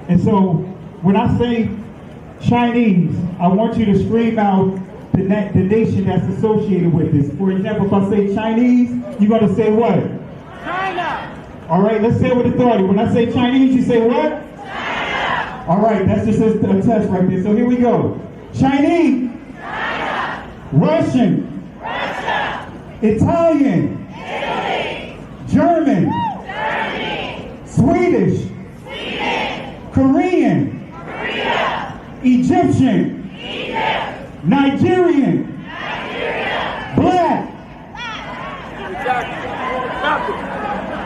And so when I say Chinese, I want you to scream out the nation that's associated with this. For example, if I say Chinese, you're going to say what? China. All right, let's say it with authority. When I say Chinese, you say what? China. All right, that's just a test right there. So here we go. Chinese. China. Russian. Russia. Italian. Italy. German. Germany. Swedish. Sweden. Korean. Korea. Egyptian. Egypt. Nigerian. Nigeria. Black. Exactly. Nothing.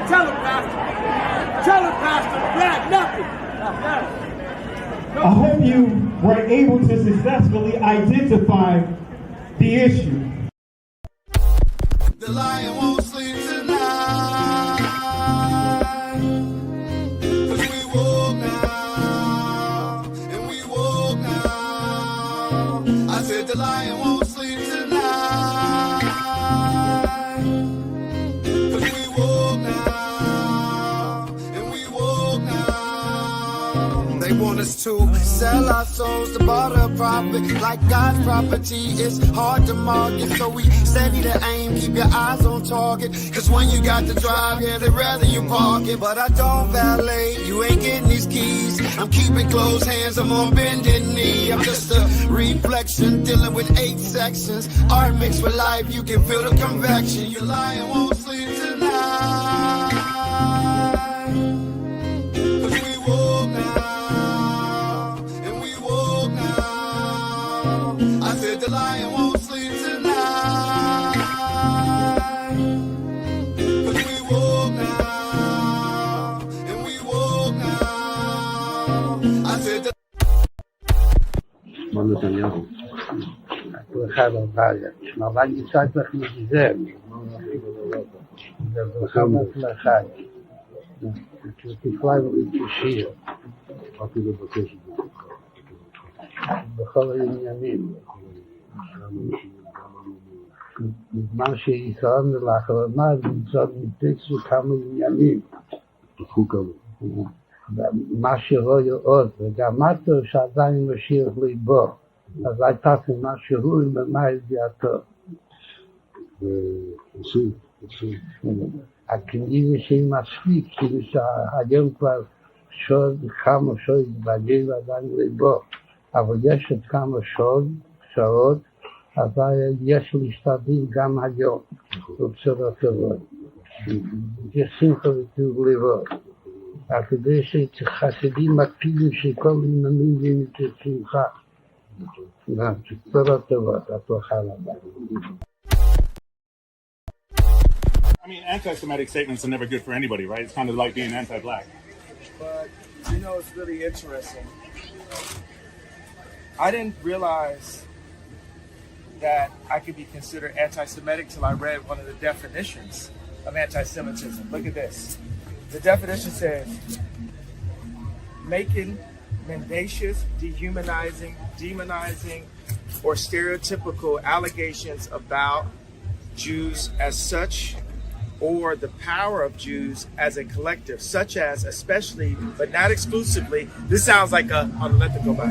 Tell him, Pastor. Tell him, Pastor. Black, nothing. I hope you were able to successfully identify the issue. The lion won't sleep tonight. 'Cause we woke now, and we woke now. I said the lion won't sleep tonight. 'Cause we woke now, and we woke now. They want us to sell our souls to barter profit. Like God's property, it's hard to market. So we steady to aim, keep your eyes on target. Cause when you got to drive, yeah, they'd rather you park it. But I don't valet, you ain't getting these keys. I'm keeping closed hands, I'm on bended knee. I'm just a reflection, dealing with 8 sections. Art mixed with life, you can feel the convection. Your lion won't sleep tonight. 'Cause we woke now, and we woke now. I said the lion won't sleep tonight. 'Cause we woke now, and we woke now. I said the נתניהו. אחד הבעיה. אבל ניסית לך מזה. זה בחמת לחי. תפלאי ובשיר. באתי לבקש את זה. בכל העניינים. בזמן שישראל לאחרונה נמצאות מתקצו כמה עניינים. תפחו כמה. מה שרואה עוד, וגם אתה שעדיין משאיר ליבו. אז הייתה מה שהוא ומה ידיעתו. ועושים. הכנראה שהיא מספיק, כאילו שהיום כבר כמה שעות התבגר עדיין ליבו. אבל יש עוד כמה שעות, אז יש להשתדל גם היום, בבשורות טובות. יש שמחה וטוב ליבו. כדי שחסידים מקפידים שכל עניינים יהיו שמחה. בשורות טובות, הצלחה רבה. I mean, anti-Semitic statements are never good for anybody, right? It's kind of like being anti-black. But, you know, it's really interesting. I didn't realize that I could be considered anti-Semitic till I read one of the definitions of anti-Semitism. Look at this. The definition says, making mendacious, dehumanizing, demonizing, or stereotypical allegations about Jews as such, or the power of Jews as a collective, such as, especially, but not exclusively. This sounds like let it go by.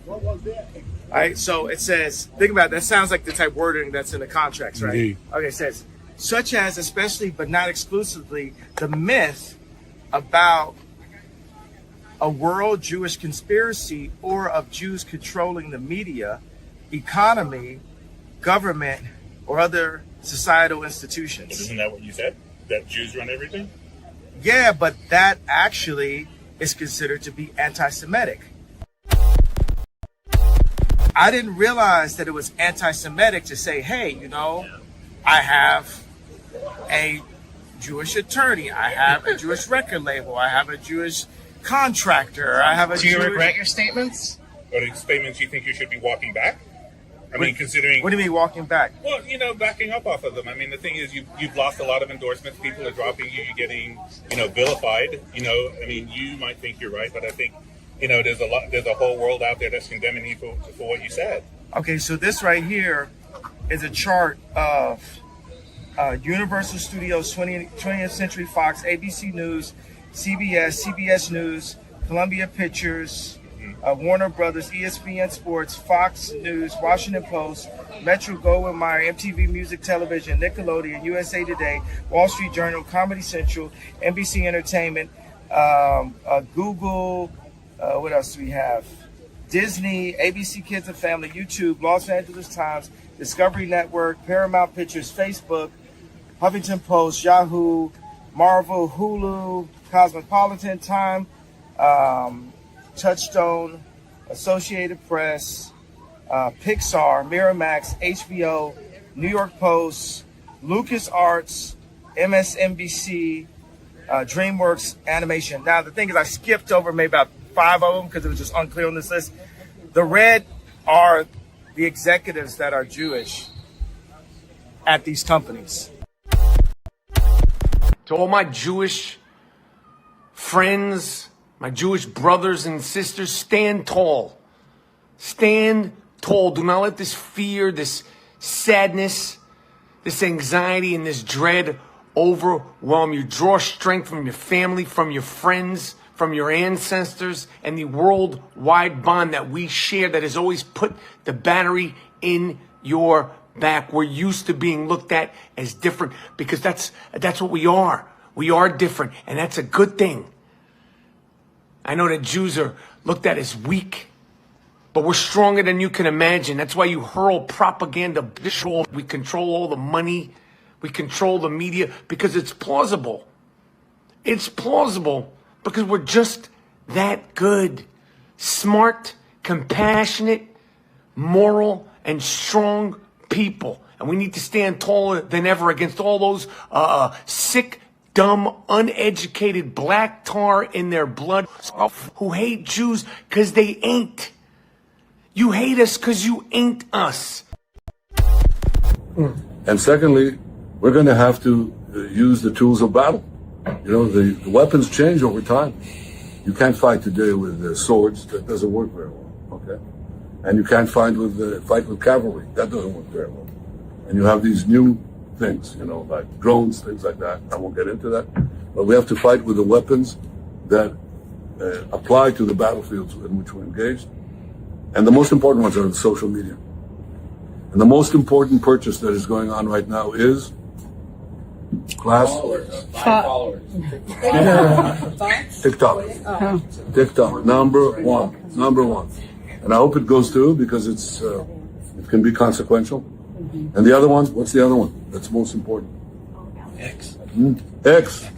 What was that? All right, so it says, think about it, that sounds like the type of wording that's in the contracts, right? Indeed. Okay, it says, such as, especially, but not exclusively, the myth about a world Jewish conspiracy or of Jews controlling the media, economy, government, or other societal institutions. But isn't that what you said? That Jews run everything? Yeah, but that actually is considered to be anti-Semitic. I didn't realize that it was anti-Semitic to say, hey, you know, I have a Jewish attorney, I have a Jewish record label, I have a Jewish contractor, I have a Do you regret your statements? Or the statements you think you should be walking back? I mean, considering... What do you mean walking back? Well, you know, backing up off of them. I mean, the thing is, you've lost a lot of endorsements. People are dropping you. You're getting, vilified. I mean, you might think you're right, but I think, there's a whole world out there that's condemning you for what you said. Okay, so this right here is a chart of Universal Studios, 20th Century Fox, ABC News, CBS, CBS News, Columbia Pictures, Warner Brothers, ESPN Sports, Fox News, Washington Post, Metro Goldwyn Mayer, MTV Music Television, Nickelodeon, USA Today, Wall Street Journal, Comedy Central, NBC Entertainment, Google, what else do we have? Disney, ABC Kids and Family, YouTube, Los Angeles Times, Discovery Network, Paramount Pictures, Facebook, Huffington Post, Yahoo, Marvel, Hulu, Cosmopolitan, Time, Touchstone, Associated Press, Pixar, Miramax, HBO, New York Post, LucasArts, MSNBC, DreamWorks Animation. Now, the thing is, I skipped over maybe about 5 of them because it was just unclear on this list. The red are the executives that are Jewish at these companies. To all my Jewish friends, my Jewish brothers and sisters, stand tall. Stand tall. Do not let this fear, this sadness, this anxiety, and this dread overwhelm you. Draw strength from your family, from your friends, from your ancestors, and the worldwide bond that we share that has always put the battery in your back. We're used to being looked at as different because that's what we are. We are different, and that's a good thing. I know that Jews are looked at as weak, but we're stronger than you can imagine. That's why you hurl propaganda. We control all the money. We control the media because it's plausible. It's plausible because we're just that good. Smart, compassionate, moral, and strong people. And we need to stand taller than ever against all those sick, dumb, uneducated black tar in their blood who hate Jews because they ain't. You hate us because you ain't us. And secondly, we're going to have to use the tools of battle. You know, the weapons change over time. You can't fight today with swords. That doesn't work very well, okay? And you can't fight with cavalry. That doesn't work very well. And you have these new things, you know, like drones, things like that. I won't get into that. But we have to fight with the weapons that apply to the battlefields in which we're engaged. And the most important ones are the social media. And the most important purchase that is going on right now is followers. TikTok. TikTok. Number one. And I hope it goes through because it can be consequential. And the other one, what's the other one that's most important? X. X.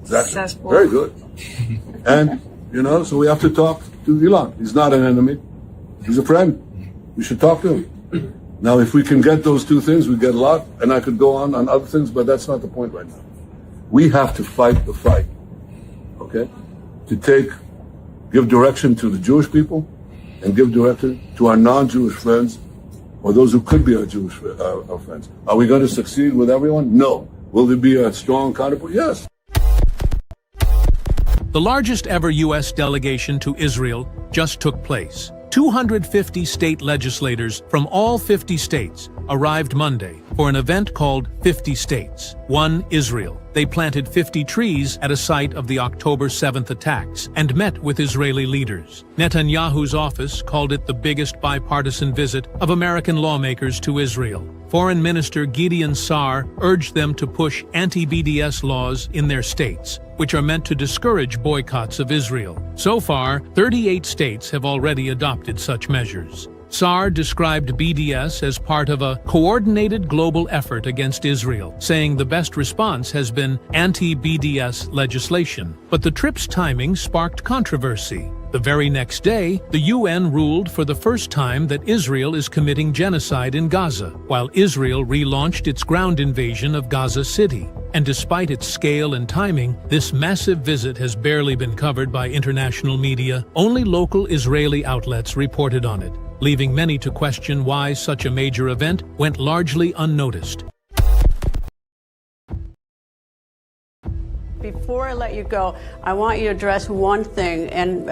Exactly. Very good. And, you know, so we have to talk to Elon. He's not an enemy. He's a friend. We should talk to him. Now, if we can get those two things, we get a lot. And I could go on other things, but that's not the point right now. We have to fight the fight, okay? To give direction to the Jewish people and give direction to our non-Jewish friends or those who could be our Jewish our friends. Are we going to succeed with everyone? No. Will there be a strong counterpoint? Yes. The largest ever U.S. delegation to Israel just took place. 250 state legislators from all 50 states arrived Monday for an event called 50 States, One Israel. They planted 50 trees at a site of the October 7th attacks and met with Israeli leaders. Netanyahu's office called it the biggest bipartisan visit of American lawmakers to Israel. Foreign Minister Gideon Sa'ar urged them to push anti-BDS laws in their states, which are meant to discourage boycotts of Israel. So far, 38 states have already adopted such measures. Sa'ar described BDS as part of a coordinated global effort against Israel, saying the best response has been anti-BDS legislation. But the trip's timing sparked controversy. The very next day, the UN ruled for the first time that Israel is committing genocide in Gaza, while Israel relaunched its ground invasion of Gaza City. And despite its scale and timing, this massive visit has barely been covered by international media. Only local Israeli outlets reported on it, leaving many to question why such a major event went largely unnoticed. Before I let you go, I want you to address one thing, and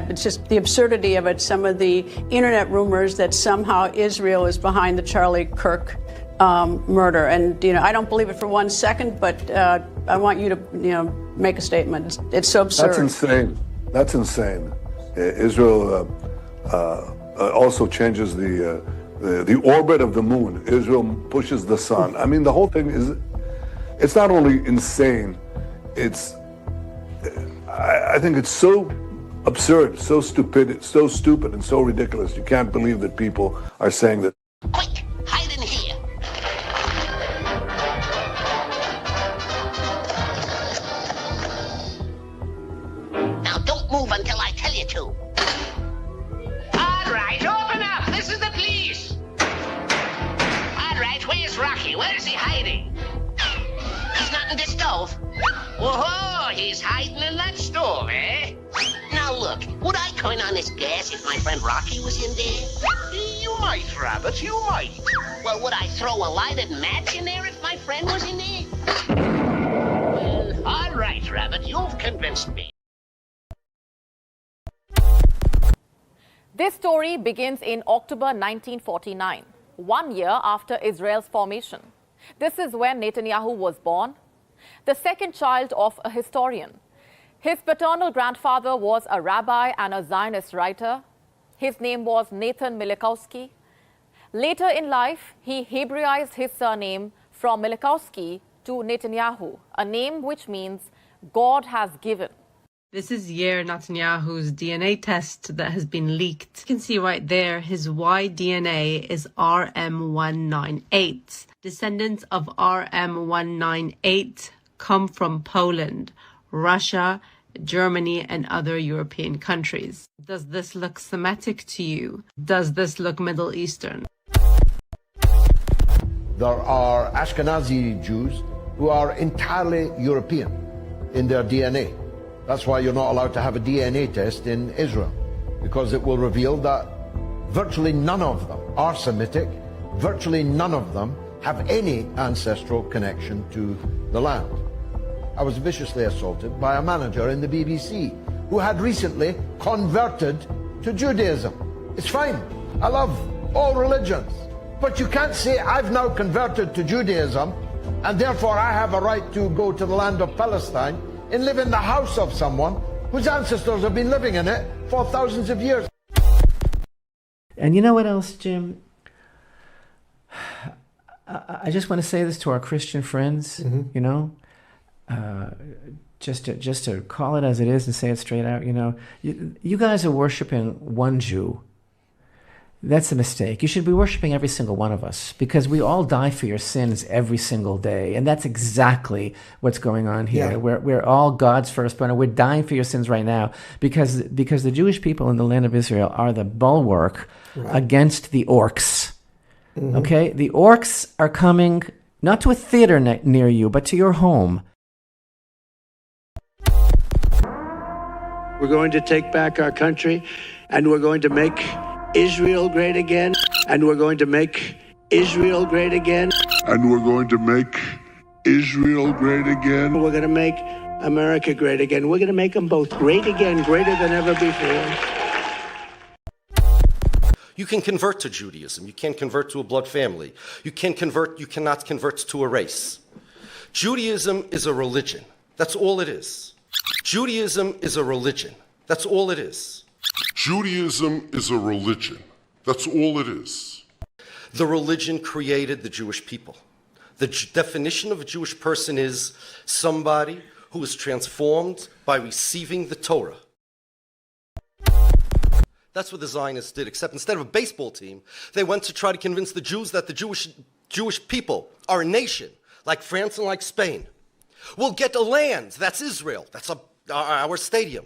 it's just the absurdity of it. Some of the internet rumors that somehow Israel is behind the Charlie Kirk murder, and I don't believe it for 1 second, but I want you to make a statement. It's so absurd. That's insane. That's insane. Israel also changes the orbit of the moon. Israel pushes the sun. I mean, the whole thing it's not only insane, I think it's so absurd, so stupid, and so ridiculous. You can't believe that people are saying that. Quick, hide in here. Now don't move until I tell you to. All right, open up. This is the police. All right, where's Rocky? Where is he hiding? He's not in the stove. Whoa, he's hiding in that stove, eh? Now look, would I turn on this gas if my friend Rocky was in there? You might, Rabbit, you might. Well, would I throw a lighted match in there if my friend was in there? Well, all right, Rabbit, you've convinced me. This story begins in October 1949, 1 year after Israel's formation. This is when Netanyahu was born, the second child of a historian. His paternal grandfather was a rabbi and a Zionist writer. His name was Nathan Milikowski. Later in life, he Hebraized his surname from Milikowski to Netanyahu, a name which means God has given. This is Yair Netanyahu's DNA test that has been leaked. You can see right there his Y DNA is RM198. Descendants of RM198 come from Poland, Russia, Germany, and other European countries. Does this look Semitic to you? Does this look Middle Eastern? There are Ashkenazi Jews who are entirely European in their DNA. That's why you're not allowed to have a DNA test in Israel, because it will reveal that virtually none of them are Semitic, virtually none of them have any ancestral connection to the land. I was viciously assaulted by a manager in the BBC who had recently converted to Judaism. It's fine. I love all religions. But you can't say I've now converted to Judaism and therefore I have a right to go to the land of Palestine and live in the house of someone whose ancestors have been living in it for thousands of years. And you know what else, Jim? I just want to say this to our Christian friends, you know, just to call it as it is and say it straight out, you know, you guys are worshiping one Jew. That's a mistake. You should be worshiping every single one of us, because we all die for your sins every single day. And that's exactly what's going on here. Yeah. We're all God's firstborn, and we're dying for your sins right now because the Jewish people in the land of Israel are the bulwark against the orcs. Okay? The orcs are coming not to a theater near you, but to your home. We're going to take back our country, and we're going to make Israel great again, and we're going to make Israel great again, and we're going to make Israel great again. We're going to make America great again. We're going to make them both great again, greater than ever before. You can convert to Judaism. You can't convert to a blood family. You cannot convert to a race. Judaism is a religion. That's all it is. Judaism is a religion. That's all it is. Judaism is a religion. That's all it is. The religion created the Jewish people. The definition of a Jewish person is somebody who is transformed by receiving the Torah. That's what the Zionists did, except instead of a baseball team, they went to try to convince the Jews that the Jewish people are a nation, like France and like Spain. We'll get a land, that's Israel, that's our stadium.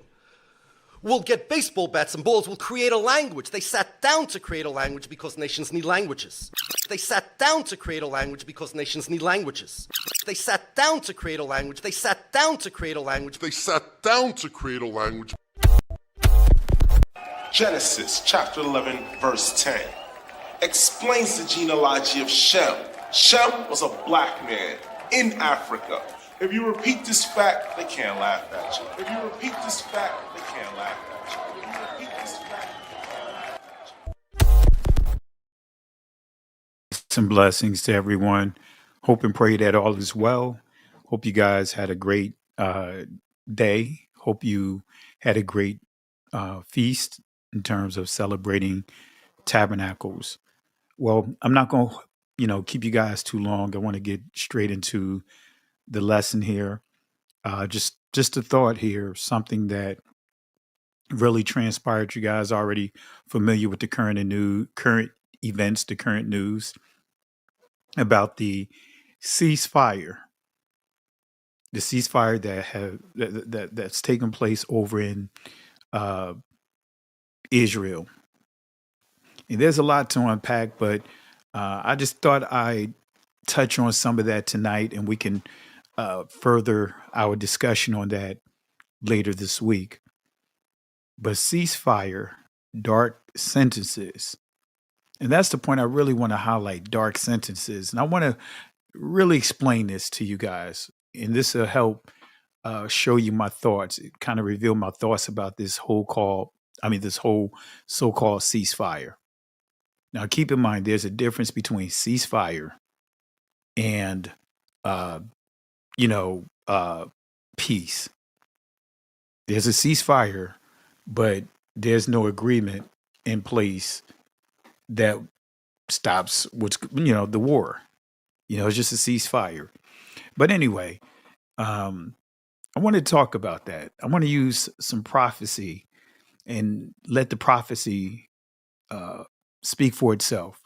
We'll get baseball bats and balls, we'll create a language. They sat down to create a language because nations need languages. They sat down to create a language because nations need languages. They sat down to create a language. They sat down to create a language. They sat down to create a language. Genesis chapter 11 verse 10 explains the genealogy of Shem. Shem was a black man in Africa. If you repeat this fact, they can't laugh at you. If you repeat this fact, they can't laugh at you. If you repeat this fact, they can't laugh at you. Some blessings to everyone. Hope and pray that all is well. Hope you guys had a great day. Hope you had a great feast in terms of celebrating tabernacles. Well, I'm not going to, keep you guys too long. I want to get straight into the lesson here. Just a thought here, something that really transpired. You guys already familiar with the current events, the current news about the ceasefire, that's taken place over in Israel. And there's a lot to unpack, but I just thought I'd touch on some of that tonight, and we can further our discussion on that later this week. But ceasefire, dark sentences. And that's the point I really want to highlight, dark sentences. And I want to really explain this to you guys. And this will help show you my thoughts, kind of reveal my thoughts about this whole so-called ceasefire. Now, keep in mind, there's a difference between ceasefire and, peace. There's a ceasefire, but there's no agreement in place that stops the war. It's just a ceasefire. But anyway, I want to talk about that. I want to use some prophecy and let the prophecy speak for itself.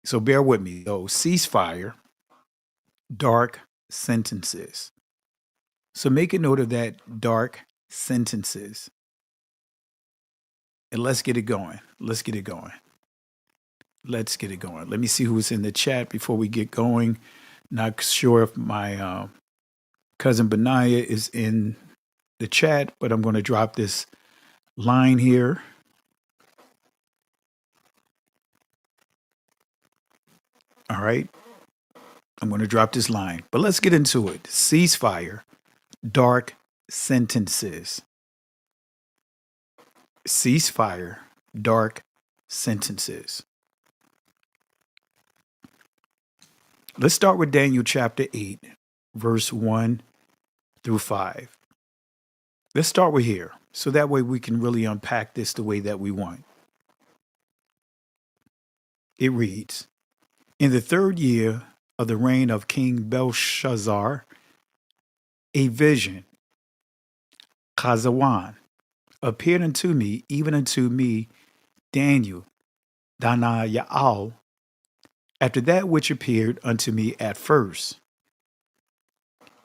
So bear with me. So ceasefire, dark sentences. So make a note of that, dark sentences. And let's get it going. Let's get it going. Let me see who's in the chat before we get going. Not sure if my cousin Benaiah is in the chat, but I'm going to drop this line here. All right. I'm going to drop this line, but let's get into it. Ceasefire, dark sentences. Ceasefire, dark sentences. Let's start with Daniel chapter 8, verse 1 through 5. Let's start with here, so that way we can really unpack this the way that we want. It reads, in the 3rd year of the reign of King Belshazzar, a vision, Chazawan, appeared unto me, even unto me, Daniel, Danayal, after that which appeared unto me at first.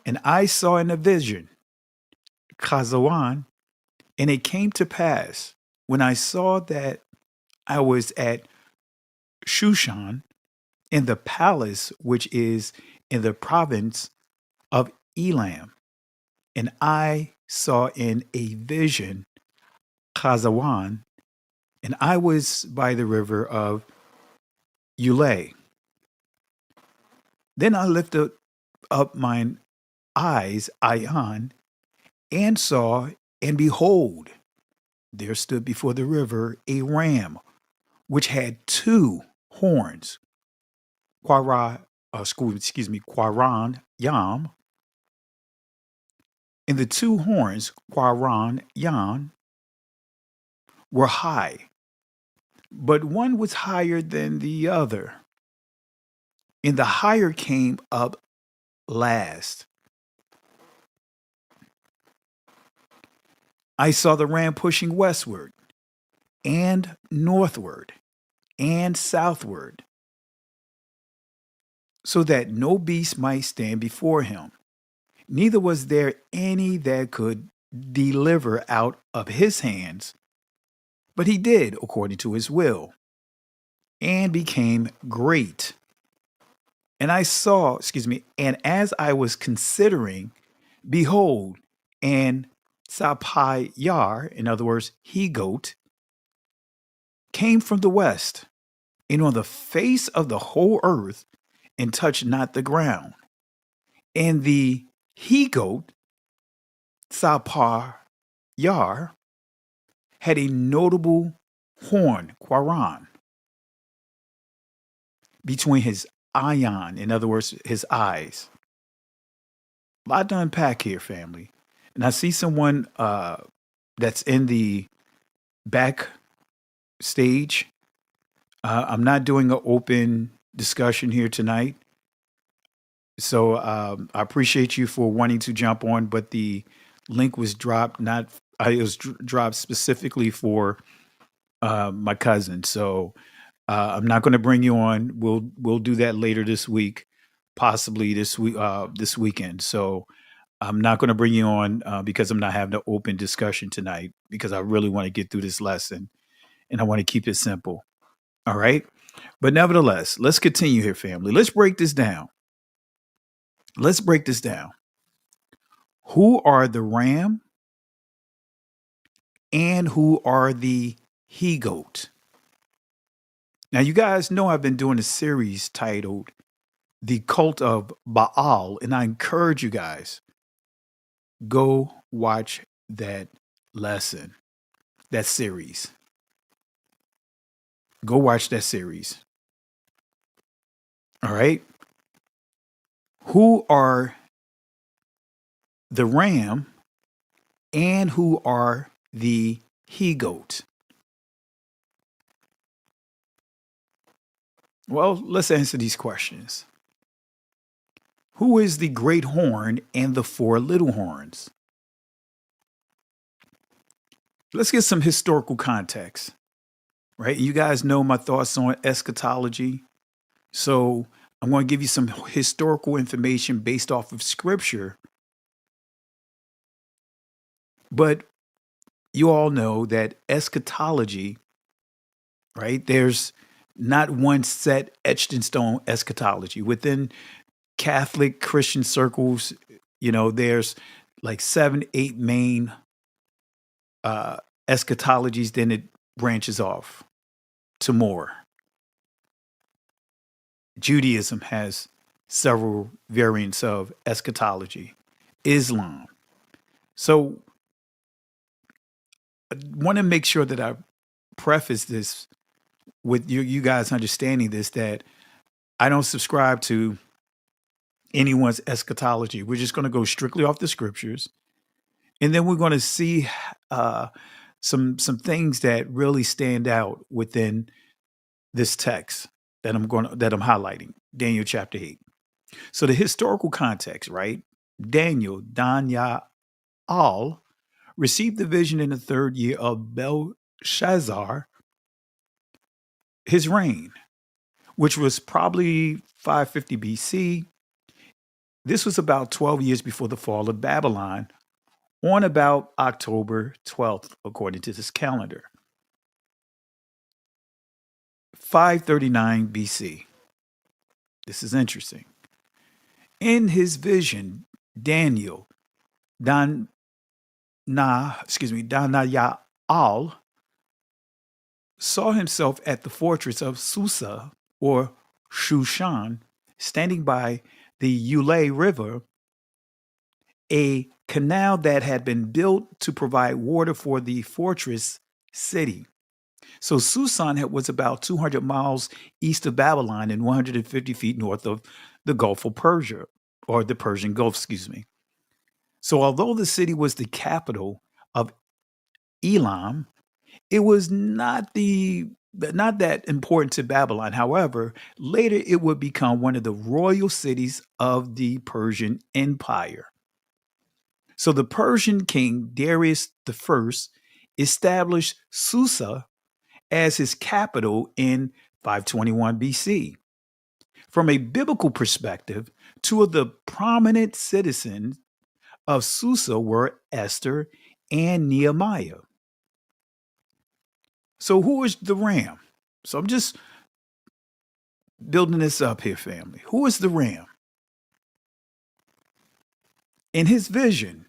And I saw in a vision, Chazawan, and it came to pass, when I saw that I was at Shushan, in the palace which is in the province of Elam, and I saw in a vision Chazawan, and I was by the river of Ulai. Then I lifted up mine eyes, Ion, and saw, and behold, there stood before the river a ram, which had 2 horns, Quaran Yam, and the 2 horns, Quaran Yam, were high, but one was higher than the other, and the higher came up last. I saw the ram pushing westward, and northward, and southward, so that no beast might stand before him. Neither was there any that could deliver out of his hands, but he did according to his will, and became great. And and as I was considering, behold, and Sapayar, in other words, he-goat, came from the west, and on the face of the whole earth, and touched not the ground. And the he-goat, Sapayar, had a notable horn, Quaran, between his ion, in other words, his eyes. A lot to unpack here, family. And I see someone that's in the back stage. I'm not doing an open discussion here tonight. So I appreciate you for wanting to jump on, but the link was dropped, not it was dropped specifically for my cousin. So I'm not going to bring you on. We'll do that later this week, possibly this weekend. So I'm not going to bring you on because I'm not having an open discussion tonight because I really want to get through this lesson and I want to keep it simple. All right. But nevertheless, let's continue here, family. Let's break this down. Let's break this down. Who are the ram and who are the he goat? Now, you guys know I've been doing a series titled The Cult of Baal, and I encourage you guys, go watch that lesson, that series. Go watch that series. All right. Who are the ram and who are the he goat? Well, let's answer these questions. Who is the great horn and the four little horns? Let's get some historical context, right? You guys know my thoughts on eschatology. So I'm going to give you some historical information based off of scripture. But you all know that eschatology, right? There's not one set etched in stone eschatology. Within Catholic Christian circles, there's like 7, 8 main eschatologies, then it branches off to more. Judaism has several variants of eschatology. Islam. So I want to make sure that I preface this with you guys understanding this, that I don't subscribe to anyone's eschatology. We're just going to go strictly off the scriptures. And then we're going to see some things that really stand out within this text that I'm highlighting, Daniel chapter 8. So the historical context, right? Daniel, Danyal, received the vision in the 3rd year of Belshazzar, his reign, which was probably 550 BC. This was about 12 years before the fall of Babylon, on about October 12th, according to this calendar. 539 BC. This is interesting. In his vision, Daniel, Danayal, saw himself at the fortress of Susa, or Shushan, standing by the Ulai River, a canal that had been built to provide water for the fortress city. So Susan was about 200 miles east of Babylon and 150 feet north of the Gulf of Persia, or the Persian Gulf, So although the city was the capital of Elam, it was not that important to Babylon. However, later it would become one of the royal cities of the Persian Empire. So the Persian king Darius I established Susa as his capital in 521 BC. From a biblical perspective, 2 of the prominent citizens of Susa were Esther and Nehemiah. So who is the ram? So I'm just building this up here, family. Who is the ram? In his vision,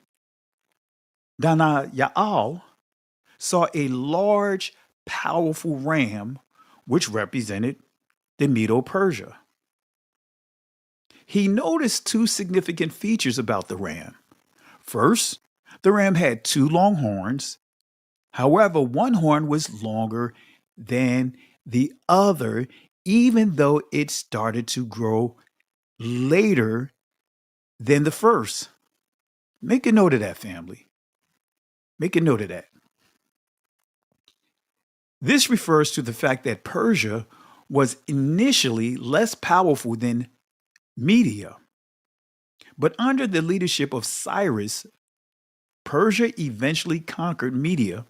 Danayal saw a large, powerful ram, which represented the Medo-Persia. He noticed 2 significant features about the ram. First, the ram had 2 long horns. However, one horn was longer than the other, even though it started to grow later than the first. Make a note of that, family. Make a note of that. This refers to the fact that Persia was initially less powerful than Media. But under the leadership of Cyrus, Persia eventually conquered Media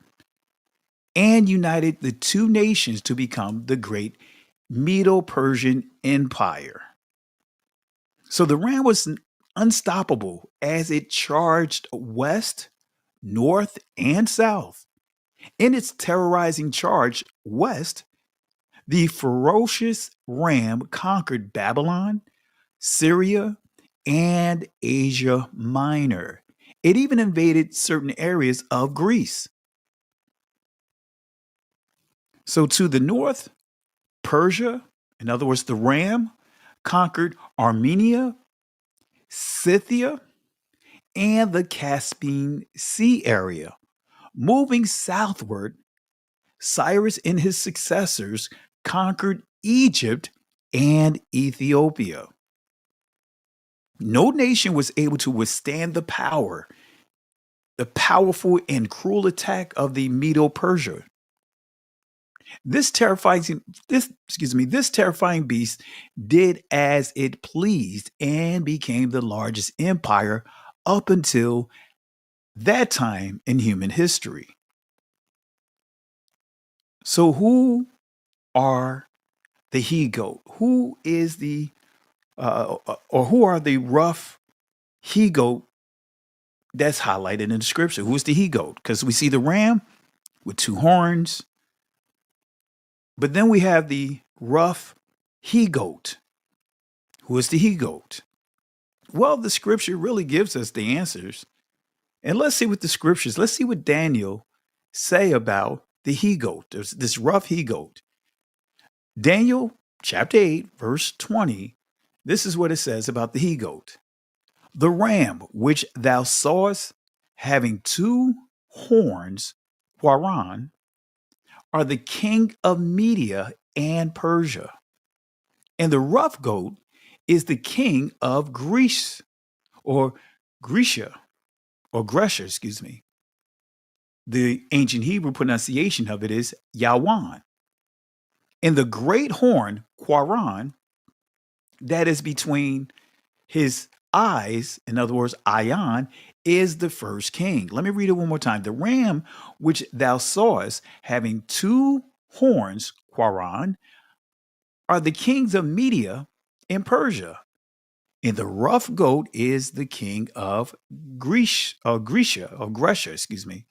and united the two nations to become the great Medo-Persian Empire. So the Ram was unstoppable as it charged west, north, and south. In its terrorizing charge west, the ferocious Ram conquered Babylon, Syria, and Asia Minor. It even invaded certain areas of Greece. So to the north, Persia, in other words, the Ram, conquered Armenia, Scythia, and the Caspian Sea area. Moving southward, Cyrus and his successors conquered Egypt and Ethiopia. No nation was able to withstand the powerful and cruel attack of the Medo-Persia. This terrifying beast did as it pleased and became the largest empire up until that time in human history. So who are the he-goat? Who is the who are the rough he-goat that's highlighted in the scripture? Who is the he-goat? Because we see the ram with two horns, but then we have the rough he-goat. Who is the he-goat? Well, the scripture really gives us the answers. And let's see what Daniel say about the he-goat, this rough he-goat. Daniel chapter 8, verse 20, this is what it says about the he-goat. The ram which thou sawest having two horns, Huaran, are the king of Media and Persia. And the rough goat is the king of Greece, or Grecia, or Grecia, excuse me. The ancient Hebrew pronunciation of it is Yawan. And the great horn, Quaran, that is between his eyes, in other words, Ion, is the first king. Let me read it one more time. The ram which thou sawest having two horns, Quaran, are the kings of Media and Persia. And the rough goat is the king of Grecia, excuse me.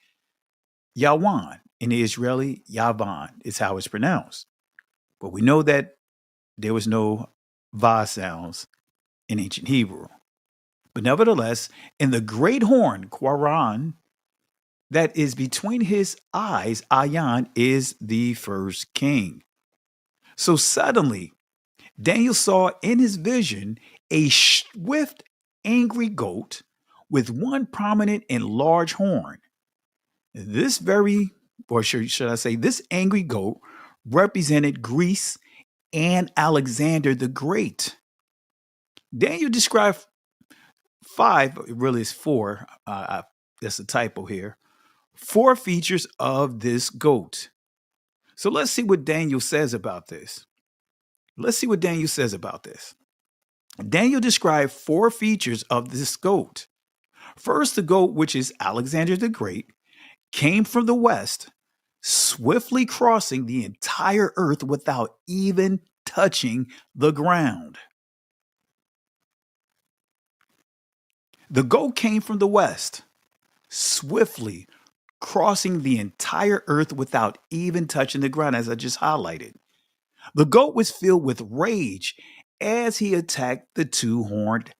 Yawan, in the Israeli, Yavan is how it's pronounced. But we know that there was no va sounds in ancient Hebrew. But nevertheless, in the great horn, Quaran, that is between his eyes, Ayan is the first king. So suddenly, Daniel saw in his vision a swift, angry goat with one prominent and large horn. This angry goat represented Greece and Alexander the Great. Daniel described five, it really is four, that's a typo here, four features of this goat. So let's see what Daniel says about this. Daniel described four features of this goat. First, the goat, which is Alexander the Great, came from the west, swiftly crossing the entire earth without even touching the ground. The goat came from the west, swiftly crossing the entire earth without even touching the ground, as I just highlighted. The goat was filled with rage as he attacked the two-horned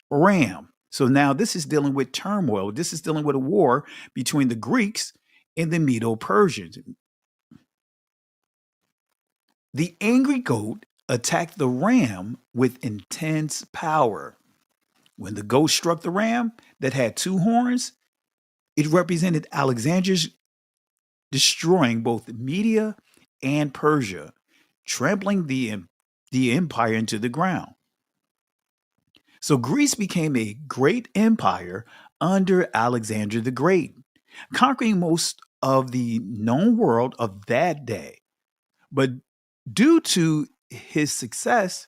ram. So now this is dealing with turmoil. This is dealing with a war between the Greeks and the Medo-Persians. The angry goat attacked the ram with intense power. When the goat struck the ram that had two horns, it represented Alexander's destroying both Media and Persia, trampling the empire into the ground. So Greece became a great empire under Alexander the Great, conquering most of the known world of that day. But due to his success,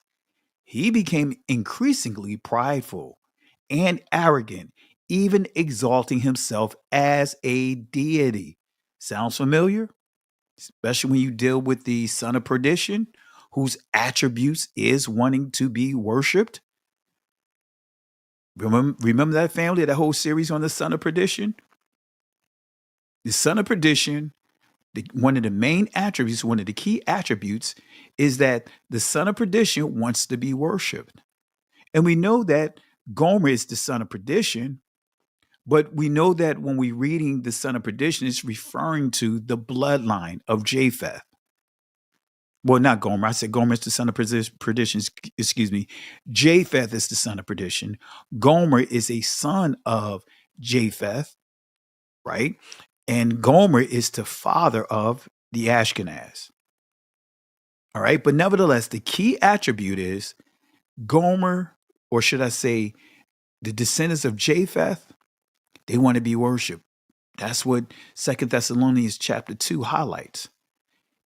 he became increasingly prideful and arrogant, even exalting himself as a deity. Sounds familiar? Especially when you deal with the son of perdition, whose attributes is wanting to be worshiped. Remember that family, that whole series on the son of perdition? The son of perdition, one of the main attributes, one of the key attributes is that the son of perdition wants to be worshiped. And we know that Gomer is the son of perdition, but we know that when we're reading the son of perdition, it's referring to the bloodline of Japheth. Well, not Gomer. I said Gomer is the son of perdition. Excuse me. Japheth is the son of perdition. Gomer is a son of Japheth, right? And Gomer is the father of the Ashkenaz. All right. But nevertheless, the key attribute is Gomer, or should I say, the descendants of Japheth, they want to be worshiped. That's what 2 Thessalonians chapter 2 highlights.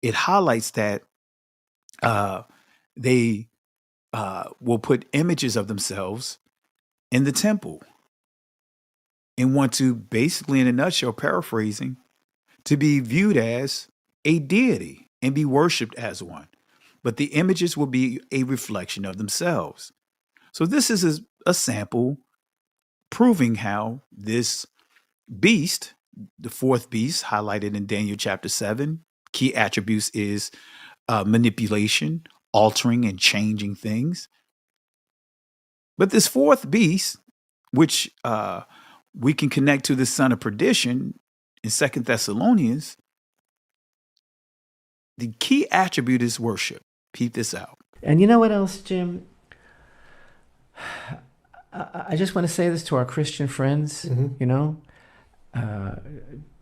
It highlights that they will put images of themselves in the temple and want to, basically, in a nutshell, paraphrasing, to be viewed as a deity and be worshiped as one. But the images will be a reflection of themselves. So this is a sample proving how this beast, the fourth beast highlighted in Daniel chapter 7, key attributes is manipulation, altering and changing things. But this fourth beast, which we can connect to the son of perdition in 2 Thessalonians, the key attribute is worship. Peep this out. And you know what else, Jim? I just want to say this to our Christian friends, you know,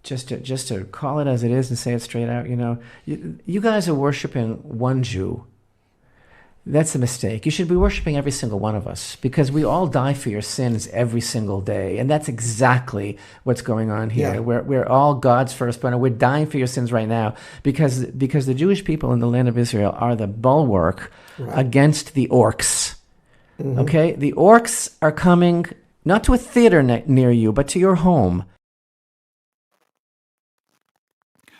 just to call it as it is and say it straight out, you know, you guys are worshiping one Jew. That's a mistake. You should be worshiping every single one of us, because we all die for your sins every single day. And that's exactly what's going on here. Yeah. We're all God's firstborn, and we're dying for your sins right now because the Jewish people in the land of Israel are the bulwark against the orcs. Okay? The orcs are coming not to a theater near you, but to your home.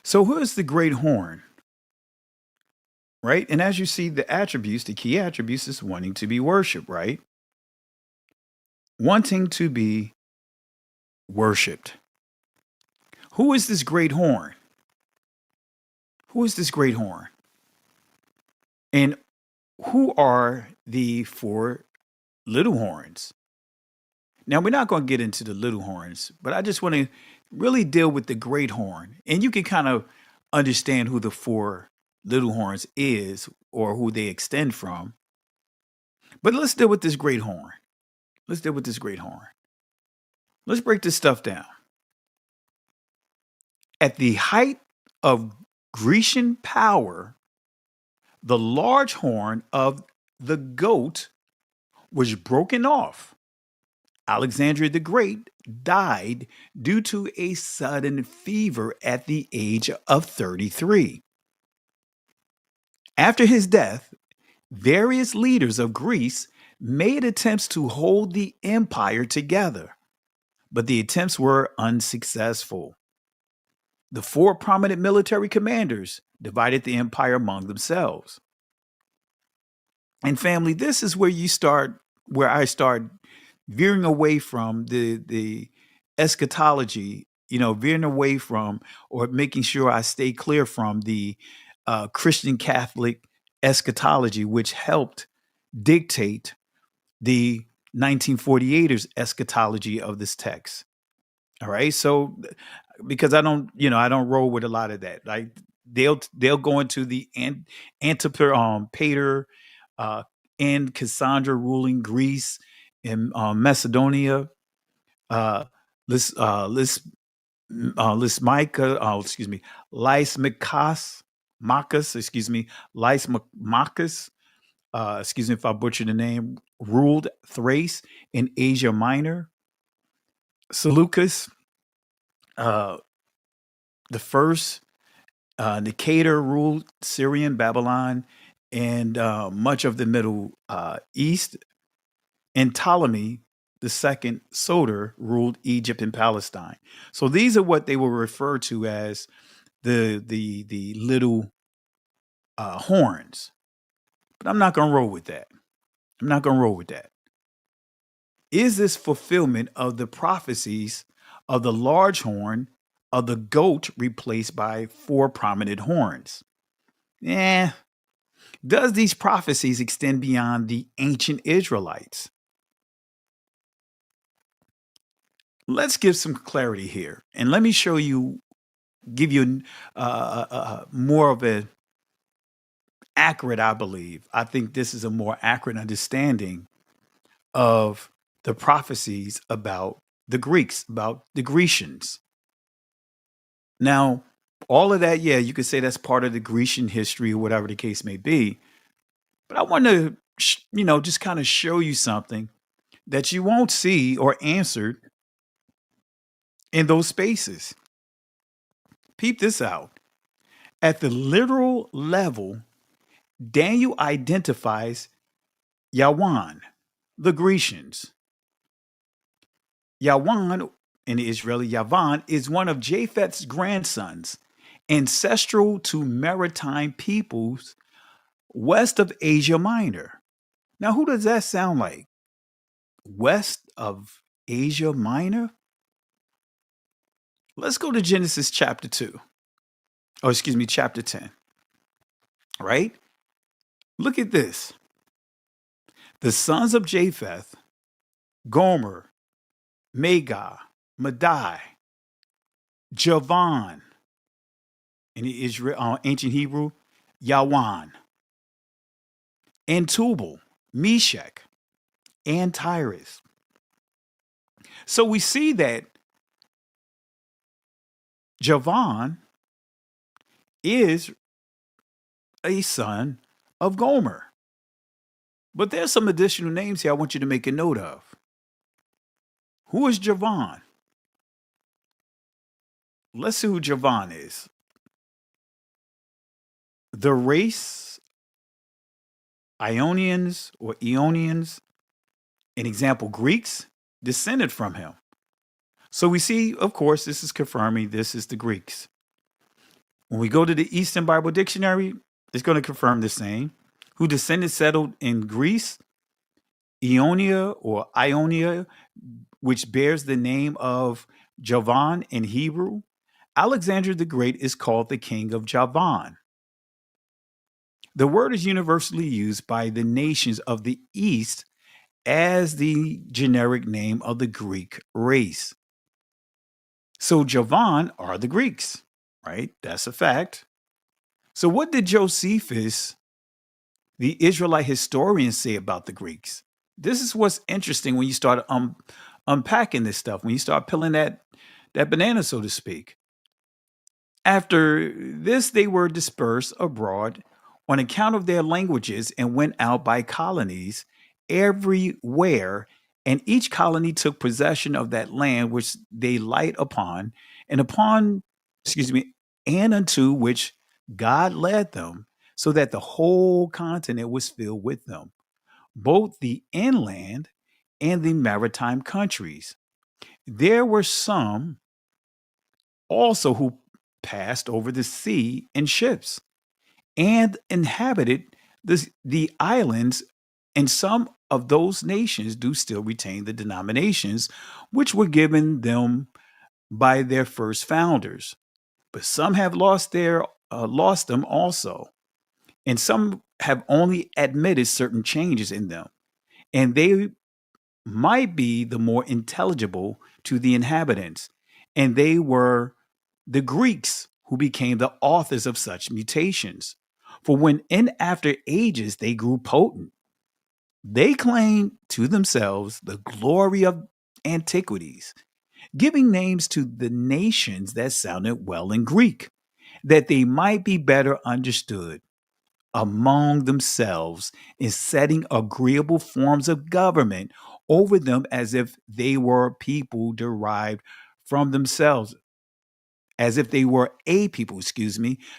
So who is the great horn? Right? And as you see, the attributes, the key attributes is wanting to be worshiped, right? Wanting to be worshiped. Who is this great horn? Who is this great horn? And who are the four little horns? Now, we're not going to get into the little horns, but I just want to really deal with the great horn. And you can kind of understand who the four little horns is or who they extend from. But let's deal with this great horn. Let's deal with this great horn. Let's break this stuff down. At the height of Grecian power, the large horn of the goat was broken off. Alexander the Great died due to a sudden fever at the age of 33. After his death, various leaders of Greece made attempts to hold the empire together, but the attempts were unsuccessful. The four prominent military commanders divided the empire among themselves. And family, this is where I start veering away from the eschatology, veering away from, or making sure I stay clear from the Christian Catholic eschatology, which helped dictate the 1948ers eschatology of this text. All right. So because I don't roll with a lot of that. Like they'll go into the Antipater and Cassandra ruling Greece and Macedonia, Lysmachus, excuse me if I butcher the name, ruled Thrace in Asia Minor. Seleucus, the first, Nicator ruled Syrian Babylon and much of the Middle East. And Ptolemy the second, Soter, ruled Egypt and Palestine. So these are what they will refer to as the little horns. But I'm not going to roll with that. I'm not going to roll with that. Is this fulfillment of the prophecies of the large horn of the goat replaced by 4 prominent horns? Does these prophecies extend beyond the ancient Israelites? Let's give some clarity here. And let me show you, give you more of an accurate, I believe. I think this is a more accurate understanding of the prophecies about the Greeks, about the Grecians. Now, all of that, yeah, you could say that's part of the Grecian history or whatever the case may be. But I want to, just kind of show you something that you won't see or answered in those spaces. Peep this out. At the literal level, Daniel identifies Yawan, the Grecians. Yawan, in the Israeli Yavan, is one of Japheth's grandsons, ancestral to maritime peoples west of Asia Minor. Now, who does that sound like? West of Asia Minor? Let's go to Genesis chapter 2. Oh, excuse me, chapter 10. Right? Look at this. The sons of Japheth, Gomer, Magog, Madai, Javan, in the Israel, ancient Hebrew, Yawan, and Tubal, Meshach, and Tyrus. So we see that Javan is a son of Gomer. But there's some additional names here I want you to make a note of. Who is Javan? Let's see who Javan is. The race Ionians or Eonians, an example, Greeks, descended from him. So we see, of course, this is confirming this is the Greeks. When we go to the Eastern Bible Dictionary, it's going to confirm the same. Who descended settled in Greece, Ionia or Ionia, which bears the name of Javan in Hebrew. Alexander the Great is called the king of Javan. The word is universally used by the nations of the East as the generic name of the Greek race. So Javan are the Greeks, right? That's a fact. So what did Josephus, the Israelite historian, say about the Greeks? This is what's interesting when you start unpacking this stuff, when you start peeling that banana, so to speak. After this, they were dispersed abroad on account of their languages and went out by colonies everywhere, and each colony took possession of that land which they light upon, and unto which God led them, so that the whole continent was filled with them, both the inland and the maritime countries. There were some also who passed over the sea in ships and inhabited the islands, and some of those nations do still retain the denominations which were given them by their first founders. But some have lost them also, and some have only admitted certain changes in them, and they might be the more intelligible to the inhabitants, and they were the Greeks who became the authors of such mutations. For when in after ages they grew potent, they claimed to themselves the glory of antiquities, giving names to the nations that sounded well in Greek, that they might be better understood among themselves and setting agreeable forms of government over them as if they were people derived from themselves, as if they were a people,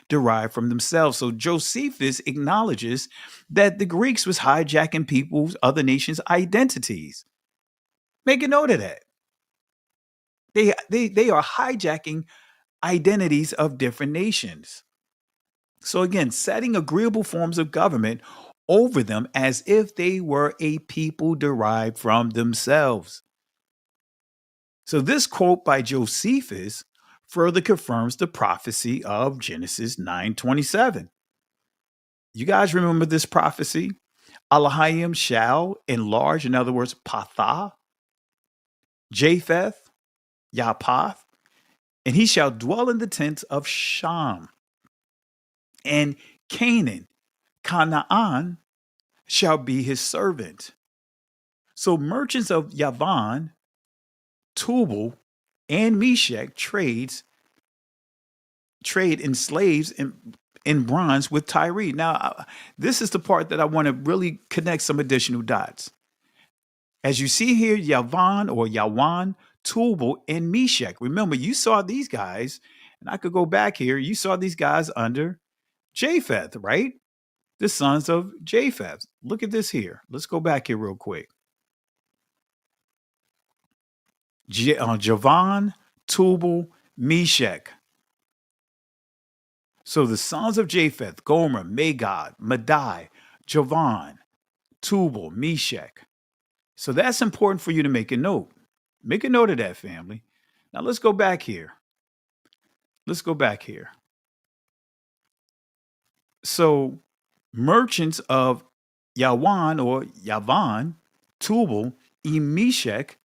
derived from themselves. So Josephus acknowledges that the Greeks was hijacking people's, other nations' identities. Make a note of that. They are hijacking identities of different nations. So again, setting agreeable forms of government over them as if they were a people derived from themselves. So this quote by Josephus further confirms the prophecy of Genesis 9:27. You guys remember this prophecy? Elohim shall enlarge, in other words, Patha, Japheth, Yapath, and he shall dwell in the tents of Sham. And Canaan, Canaan, shall be his servant. So merchants of Yavan, Tubal, and Meshach trade in slaves in bronze with Tyre. Now, this is the part that I want to really connect some additional dots. As you see here, Yavan or Yawan, Tubal, and Meshach. Remember, you saw these guys, and I could go back here. You saw these guys under Japheth, right? The sons of Japheth. Look at this here. Let's go back here real quick. Javan, Tubal, Meshach. So the sons of Japheth, Gomer, Magog, Madai, Javan, Tubal, Meshach. So that's important for you to make a note. Make a note of that, family. Now let's go back here. So merchants of Yawan or Yavan, Tubal, and Meshach,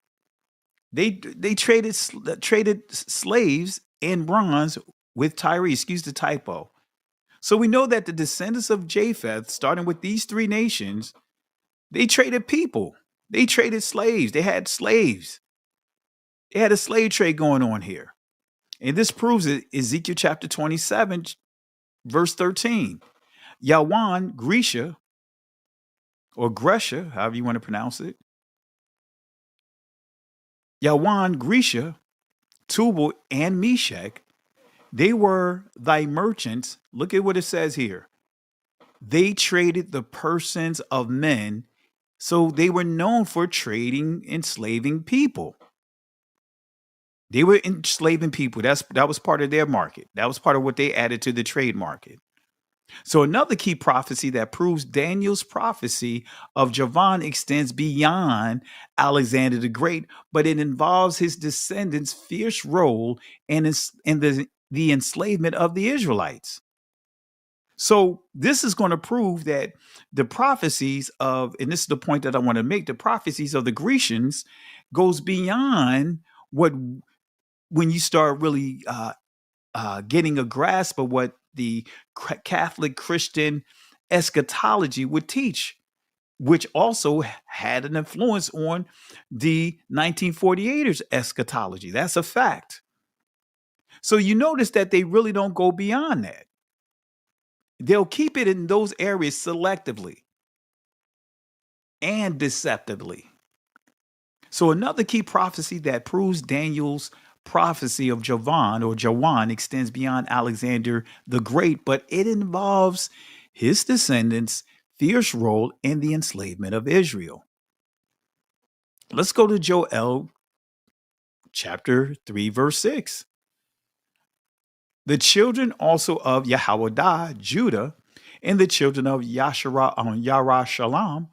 they traded slaves in bronze with Tyre. Excuse the typo. So we know that the descendants of Japheth, starting with these three nations, they traded people. They traded slaves. They had slaves. They had a slave trade going on here. And this proves it. Ezekiel chapter 27, verse 13. Yawan, Grisha, or Gresha, however you want to pronounce it. Yawan, Grisha, Tubal, and Meshach, they were thy merchants. Look at what it says here. They traded the persons of men. So they were known for trading, enslaving people. They were enslaving people. That was part of their market. That was part of what they added to the trade market. So another key prophecy that proves Daniel's prophecy of Javan extends beyond Alexander the Great, but it involves his descendants' fierce role in the enslavement of the Israelites. So this is going to prove that the prophecies of, and this is the point that I want to make, the prophecies of the Grecians goes beyond what, when you start really getting a grasp of what the Catholic Christian eschatology would teach, which also had an influence on the 1948ers eschatology. That's a fact. So you notice that they really don't go beyond that. They'll keep it in those areas selectively and deceptively. So another key prophecy that proves Daniel's prophecy of Javan or Jawan extends beyond Alexander the Great, but it involves his descendants' fierce role in the enslavement of Israel. Let's go to Joel chapter 3, verse 6. The children also of Yehoiada, Judah, and the children of Yarashalam,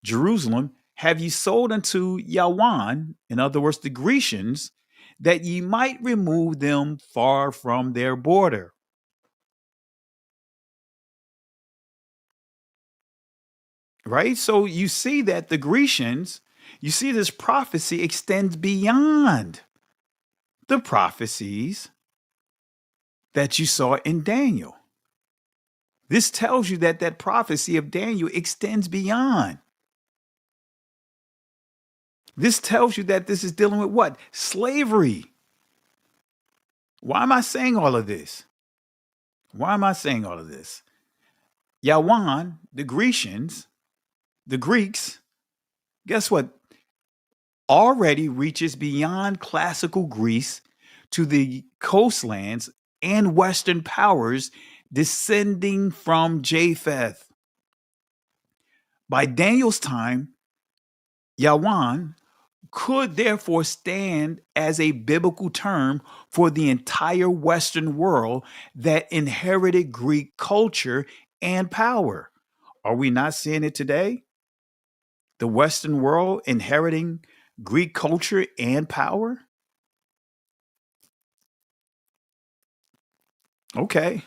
Jerusalem, have ye sold unto Yawan, in other words, the Grecians, that ye might remove them far from their border. Right? So you see that the Grecians, you see this prophecy extends beyond the prophecies that you saw in Daniel. This tells you that that prophecy of Daniel extends beyond. This tells you that this is dealing with what? Slavery. Why am I saying all of this? Yawan, the Grecians, the Greeks, guess what? Already reaches beyond classical Greece to the coastlands and Western powers descending from Japheth. By Daniel's time, Yawan could therefore stand as a biblical term for the entire Western world that inherited Greek culture and power. Are we not seeing it today? The Western world inheriting Greek culture and power? Okay.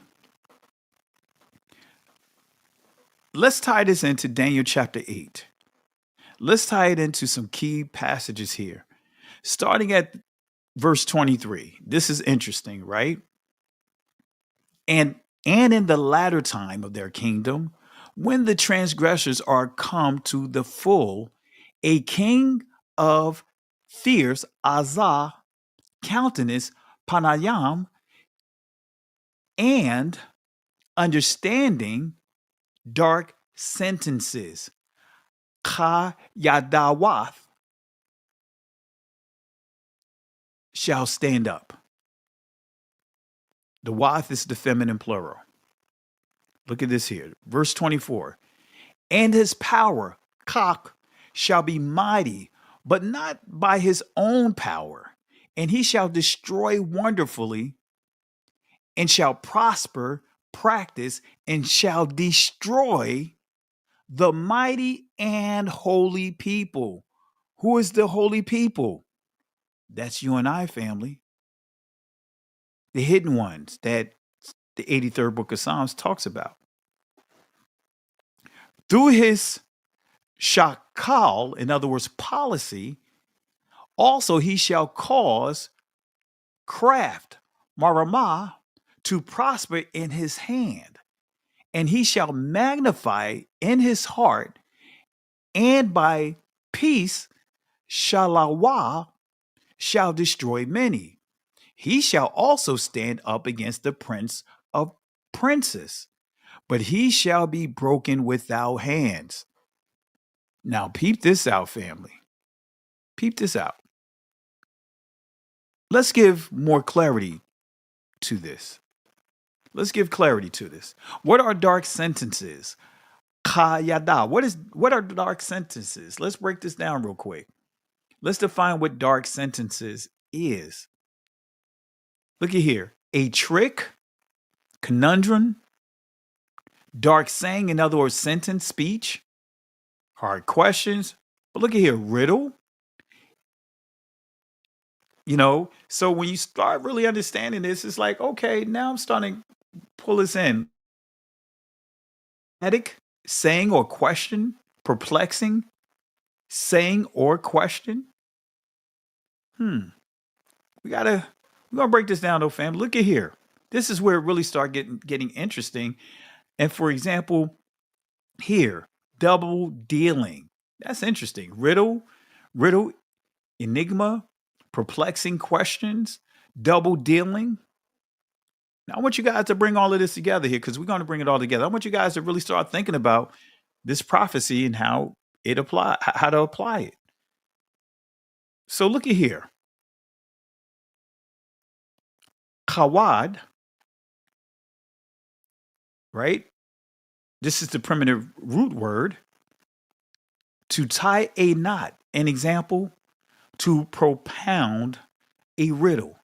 Let's tie this into Daniel chapter 8. Let's tie it into some key passages here. Starting at verse 23. This is interesting, right? And in the latter time of their kingdom, when the transgressors are come to the full, a king of fierce Azah countenance, Panayam, and understanding dark sentences, Ka Yadawath, shall stand up. The wath is the feminine plural. Look at this here. Verse 24. And his power, Kak, shall be mighty, but not by his own power. And he shall destroy wonderfully, and shall prosper, practice, and shall destroy the mighty and holy people. Who is the holy people? That's you and I, family. The hidden ones that the 83rd book of Psalms talks about. Through his shakal, in other words, policy, also he shall cause craft, maramah, to prosper in his hand, and he shall magnify in his heart, and by peace, shalawa, shall destroy many. He shall also stand up against the prince of princes, but he shall be broken without hands. Now, peep this out, family. Peep this out. Let's give more clarity to this. Let's give clarity to this. What are dark sentences? Kayada. What are dark sentences? Let's break this down real quick. Let's define what dark sentences is. Look at here. A trick, conundrum, dark saying, in other words, sentence, speech, hard questions. But look at here, riddle. You know, so when you start really understanding this, it's like, okay, now I'm starting to pull this in. Etic, saying or question, perplexing, saying or question. We're gonna break this down though, fam. Look at here. This is where it really start getting interesting. And for example, here, double dealing. That's interesting. Riddle, enigma, perplexing questions, double dealing. Now, I want you guys to bring all of this together here because we're going to bring it all together. I want you guys to really start thinking about this prophecy and how to apply it. So look at here. Kawad, right? This is the primitive root word. To tie a knot, an example, to propound a riddle.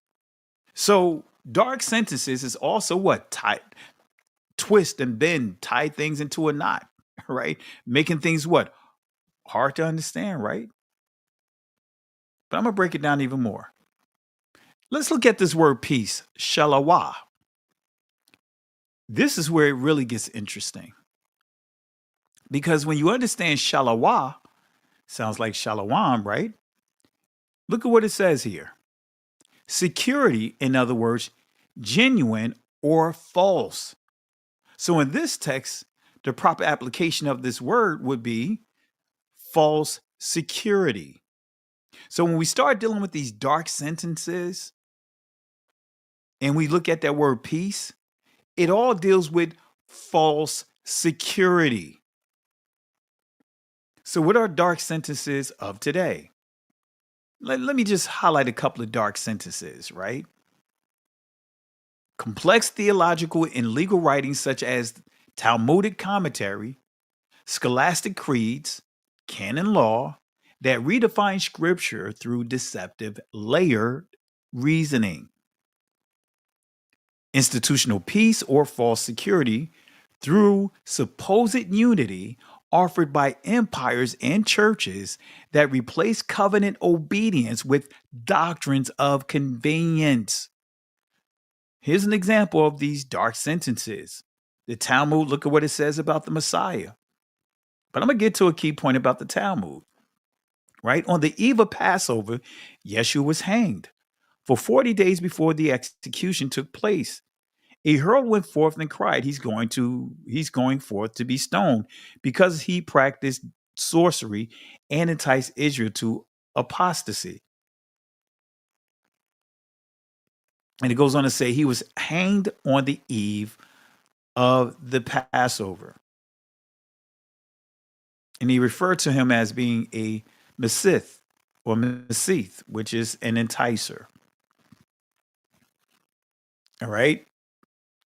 So dark sentences is also what? Twist and bend, tie things into a knot, right? Making things what? Hard to understand, right? But I'm going to break it down even more. Let's look at this word peace, shalawa. This is where it really gets interesting. Because when you understand shalawa, sounds like shalawam, right? Look at what it says here. Security, in other words, genuine or false. So in this text, the proper application of this word would be false security. So when we start dealing with these dark sentences and we look at that word peace, it all deals with false security. So, what are dark sentences of today? Let me just highlight a couple of dark sentences, right? Complex theological and legal writings such as Talmudic commentary, scholastic creeds, canon law that redefine scripture through deceptive layered reasoning. Institutional peace or false security through supposed unity offered by empires and churches that replace covenant obedience with doctrines of convenience. Here's an example of these dark sentences. The Talmud, look at what it says about the Messiah. But I'm going to get to a key point about the Talmud. Right? On the eve of Passover, Yeshua was hanged. For 40 days before the execution took place, a herald went forth and cried, he's going forth to be stoned because he practiced sorcery and enticed Israel to apostasy. And it goes on to say he was hanged on the eve of the Passover. And he referred to him as being a Mesith or Mesith, which is an enticer. All right.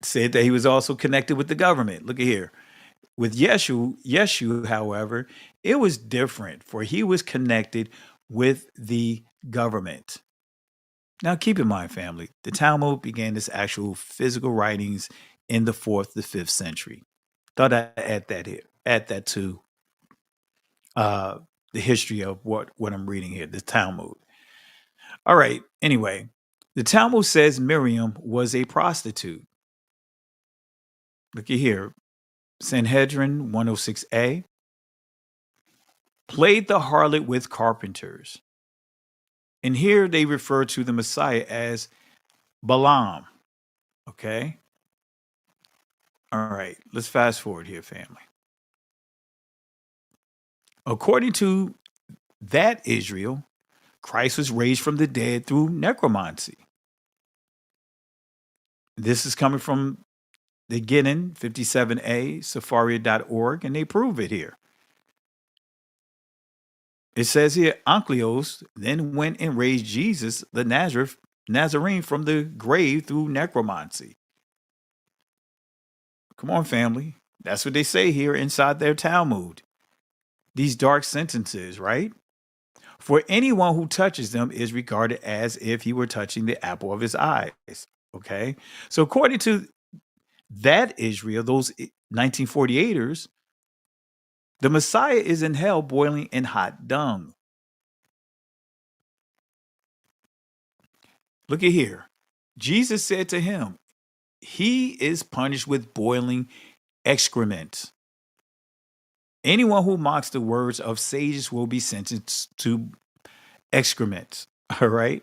Said that he was also connected with the government. Look at here. With Yeshua, however, it was different, for he was connected with the government. Now, keep in mind, family, the Talmud began its actual physical writings in the 4th to 5th century. Thought I'd add that to the history of what I'm reading here, the Talmud. All right. Anyway, the Talmud says Miriam was a prostitute. Look at here. Sanhedrin 106a. Played the harlot with carpenters. And here they refer to the Messiah as Balaam. Okay. All right. Let's fast forward here, family. According to that Israel, Christ was raised from the dead through necromancy. This is coming from the Gideon 57a, Sepharia.org, and they prove it here. It says here, Anchleos then went and raised Jesus, the Nazarene, from the grave through necromancy. Come on, family. That's what they say here inside their Talmud. These dark sentences, right? For anyone who touches them is regarded as if he were touching the apple of his eyes. Okay? So according to that Israel, those 1948ers, the Messiah is in hell boiling in hot dung. Look at here. Jesus said to him, he is punished with boiling excrement. Anyone who mocks the words of sages will be sentenced to excrement. All right?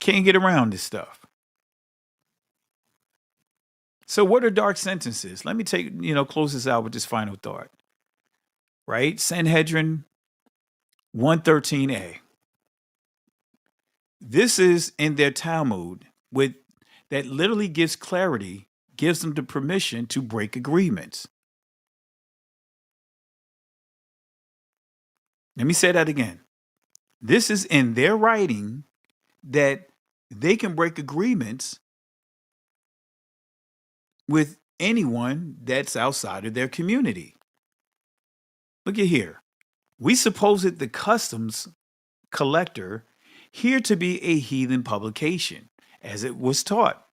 Can't get around this stuff. So what are dark sentences? Let me close this out with this final thought. Right? Sanhedrin 113a. This is in their Talmud that literally gives clarity, gives them the permission to break agreements. Let me say that again. This is in their writing that they can break agreements with anyone that's outside of their community. Look at here. We suppose that the customs collector here to be a heathen publication, as it was taught,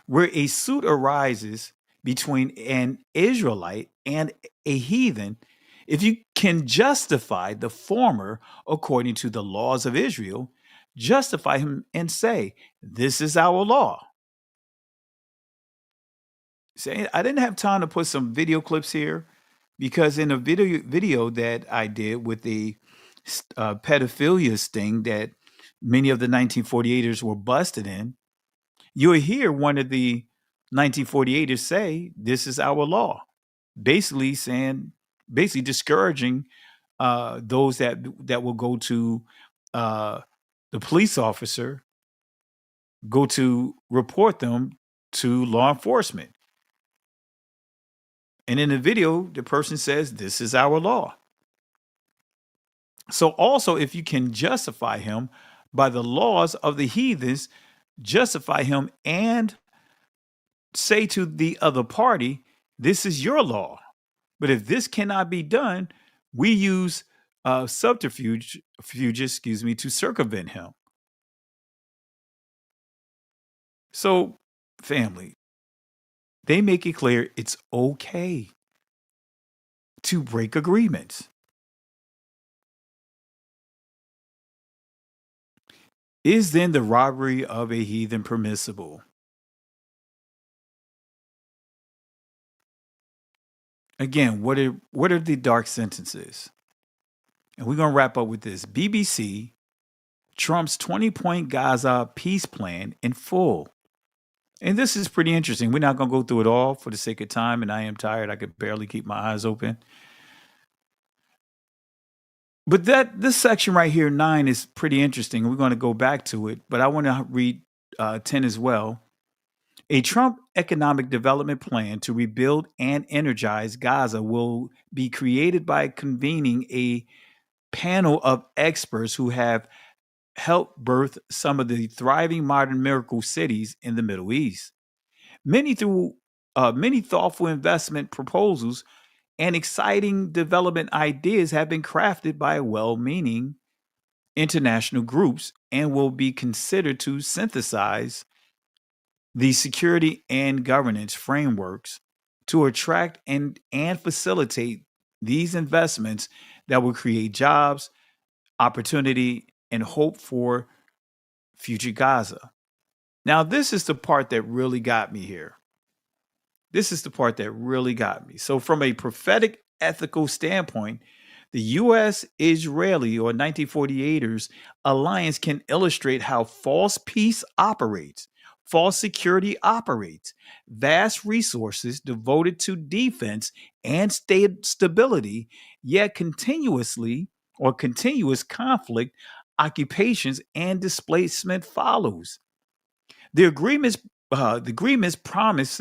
where a suit arises between an Israelite and a heathen. If you can justify the former according to the laws of Israel, justify him and say, this is our law. See, I didn't have time to put some video clips here because in a video that I did with the pedophilia sting that many of the 1948ers were busted in, you'll hear one of the 1948ers say, this is our law. Basically discouraging those that will go to the police officer, go to report them to law enforcement. And in the video, the person says, this is our law. So also, if you can justify him by the laws of the heathens, justify him and say to the other party, this is your law. But if this cannot be done, we use subterfuge, to circumvent him. So, family, they make it clear it's okay to break agreements. Is then the robbery of a heathen permissible? Again, what are the dark sentences? And we're going to wrap up with this. BBC, Trump's 20-point Gaza peace plan in full. And this is pretty interesting. We're not going to go through it all for the sake of time, and I am tired. I could barely keep my eyes open. But this section right here, 9, is pretty interesting. We're going to go back to it, but I want to read 10 as well. A Trump economic development plan to rebuild and energize Gaza will be created by convening a panel of experts who have helped birth some of the thriving modern miracle cities in the Middle East. Many thoughtful investment proposals and exciting development ideas have been crafted by well-meaning international groups and will be considered to synthesize the security and governance frameworks to attract and facilitate these investments that will create jobs, opportunity, and hope for future Gaza. Now, this is the part that really got me here. So from a prophetic ethical standpoint, the U.S.-Israeli or 1948ers alliance can illustrate how false peace operates, false security operates, vast resources devoted to defense and state stability, yet continuous conflict, occupations, and displacement follows. The agreements promise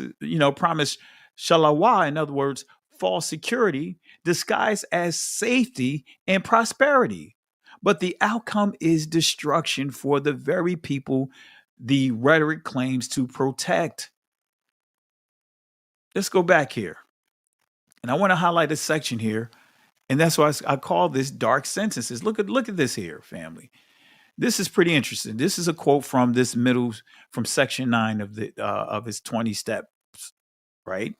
shalawa, in other words, false security, disguised as safety and prosperity. But the outcome is destruction for the very people the rhetoric claims to protect. Let's go back here. And I want to highlight a section here. And that's why I call this dark sentences. Look at this here, family. This is pretty interesting. This is a quote from from section 9 of his 20 steps, right?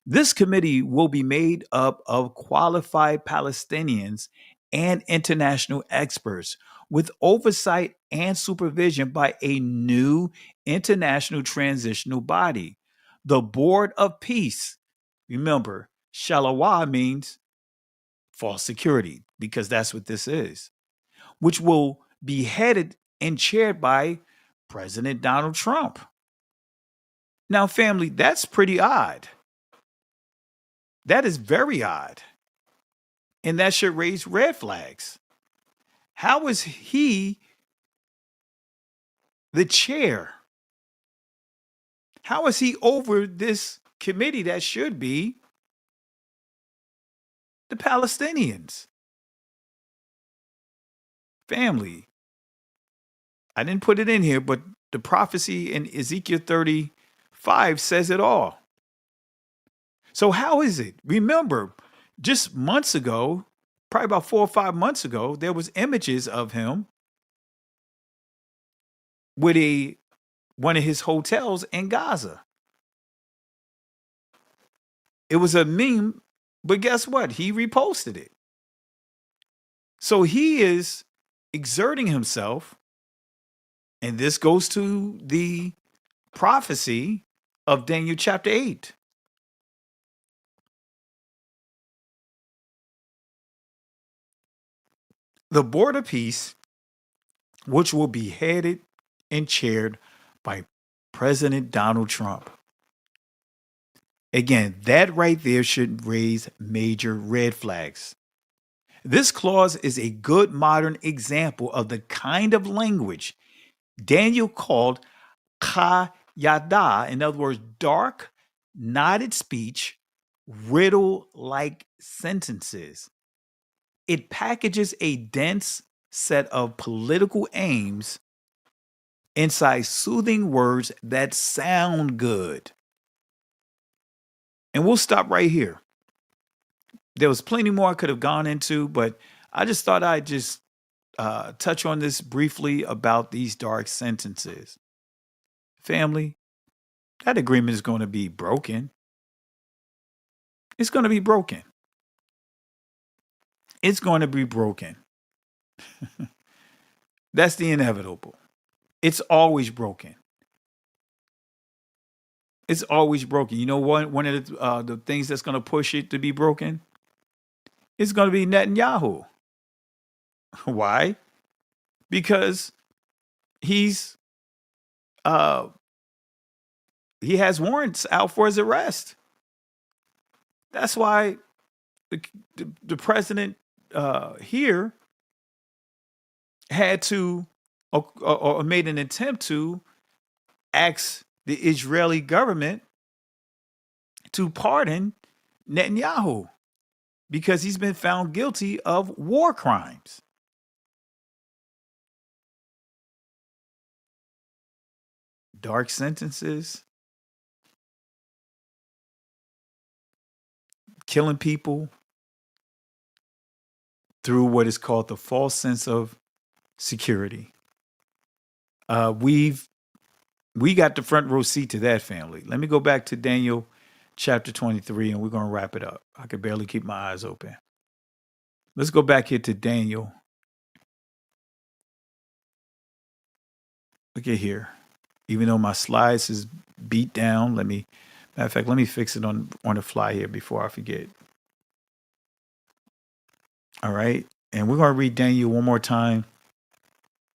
This committee will be made up of qualified Palestinians and international experts with oversight and supervision by a new international transitional body, the Board of Peace. Remember, Shalawa means false security, because that's what this is, which will be headed and chaired by President Donald Trump. Now, family, that's pretty odd. That is very odd. And that should raise red flags. How is he the chair? How is he over this committee that should be the Palestinians? Family, I didn't put it in here, but the prophecy in Ezekiel 35 says it all. So how is it? Remember, just months ago, probably about 4 or 5 months ago, there was images of him with one of his hotels in Gaza. It was a meme, but guess what? He reposted it. So he is exerting himself, and this goes to the prophecy of Daniel chapter 8. The Board of Peace, which will be headed and chaired by President Donald Trump. Again, that right there should raise major red flags. This clause is a good modern example of the kind of language Daniel called kayada, in other words, dark, knotted speech, riddle-like sentences. It packages a dense set of political aims inside soothing words that sound good. And we'll stop right here. There was plenty more I could have gone into, but I just thought I'd just touch on this briefly about these dark sentences. Family, that agreement is going to be broken. It's going to be broken. It's going to be broken. That's the inevitable. It's always broken. It's always broken. You know what? One of the things that's going to push it to be broken is going to be Netanyahu. Why? Because he's he has warrants out for his arrest. That's why the president here had to or made an attempt to ask the Israeli government to pardon Netanyahu because he's been found guilty of war crimes. Dark sentences, killing people through what is called the false sense of security. We got the front row seat to that, family. Let me go back to Daniel chapter 23 and we're going to wrap it up. I could barely keep my eyes open. Let's go back here to Daniel. Look at here. Even though my slides is beat down, matter of fact, let me fix it on the fly here before I forget. All right. And we're going to read Daniel one more time.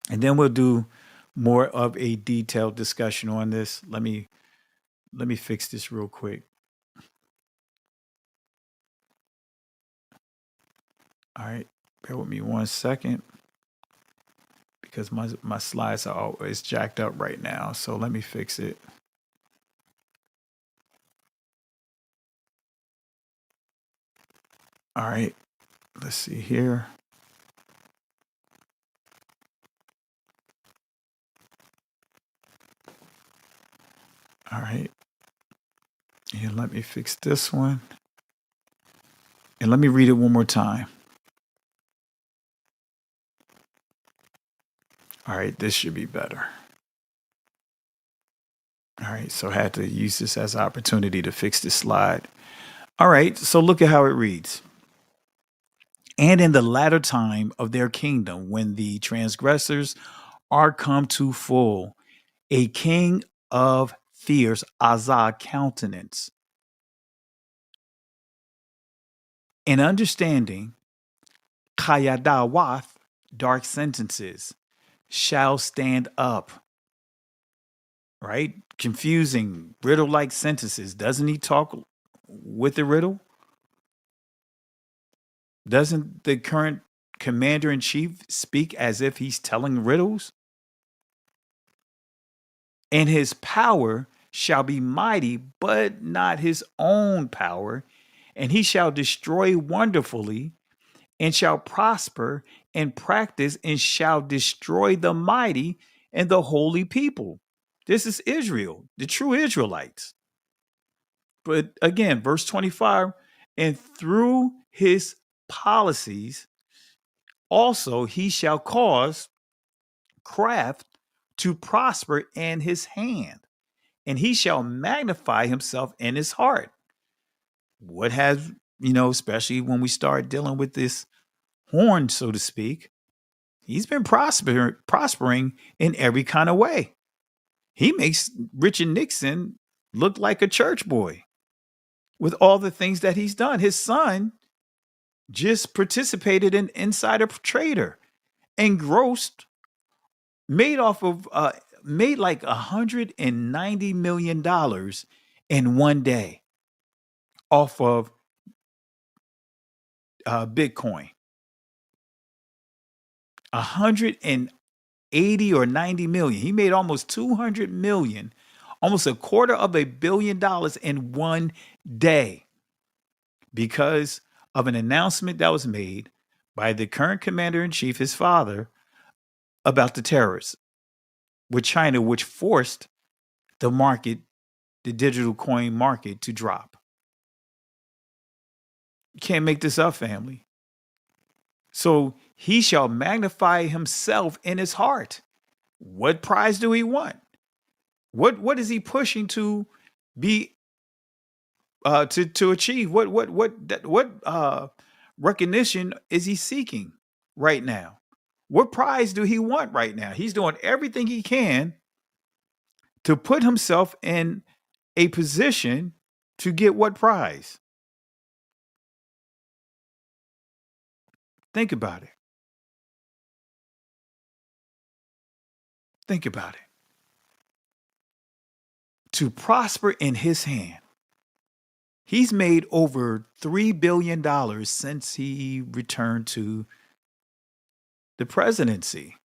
And then we'll do more of a detailed discussion on this. Let me fix this real quick. All right. Bear with me 1 second. Because my slides are always jacked up right now. So let me fix it. All right. Let's see here. All right. And let me fix this one. And let me read it one more time. All right, this should be better. All right, so I had to use this as an opportunity to fix this slide. All right, so look at how it reads. And in the latter time of their kingdom, when the transgressors are come to full, a king of fierce Azad countenance, in understanding, Kayadawath, dark sentences, shall stand up. Right? Confusing, riddle-like sentences. Doesn't he talk with the riddle? Doesn't the current commander-in-chief speak as if he's telling riddles? And his power shall be mighty, but not his own power. And he shall destroy wonderfully, and shall prosper and practice, and shall destroy the mighty and the holy people. This is Israel, the true Israelites. But again, verse 25, and through his policies also he shall cause craft to prosper in his hand, and he shall magnify himself in his heart. What has, especially when we start dealing with this horn, so to speak, he's been prospering in every kind of way. He makes Richard Nixon look like a church boy with all the things that he's done. His son just participated in insider trader and made like $190 million in one day off of Bitcoin. 180 or 90 million. He made almost 200 million, almost $250 million in one day. because of an announcement that was made by the current commander-in-chief, his father, about the terrorists with China, which forced the market, the digital coin market, to drop. You can't make this up, family. So he shall magnify himself in his heart. What prize do he want? What is he pushing to be to achieve? What recognition is he seeking right now? What prize do he want right now? He's doing everything he can to put himself in a position to get what prize? Think about it. Think about it. To prosper in his hand. He's made over $3 billion since he returned to the presidency.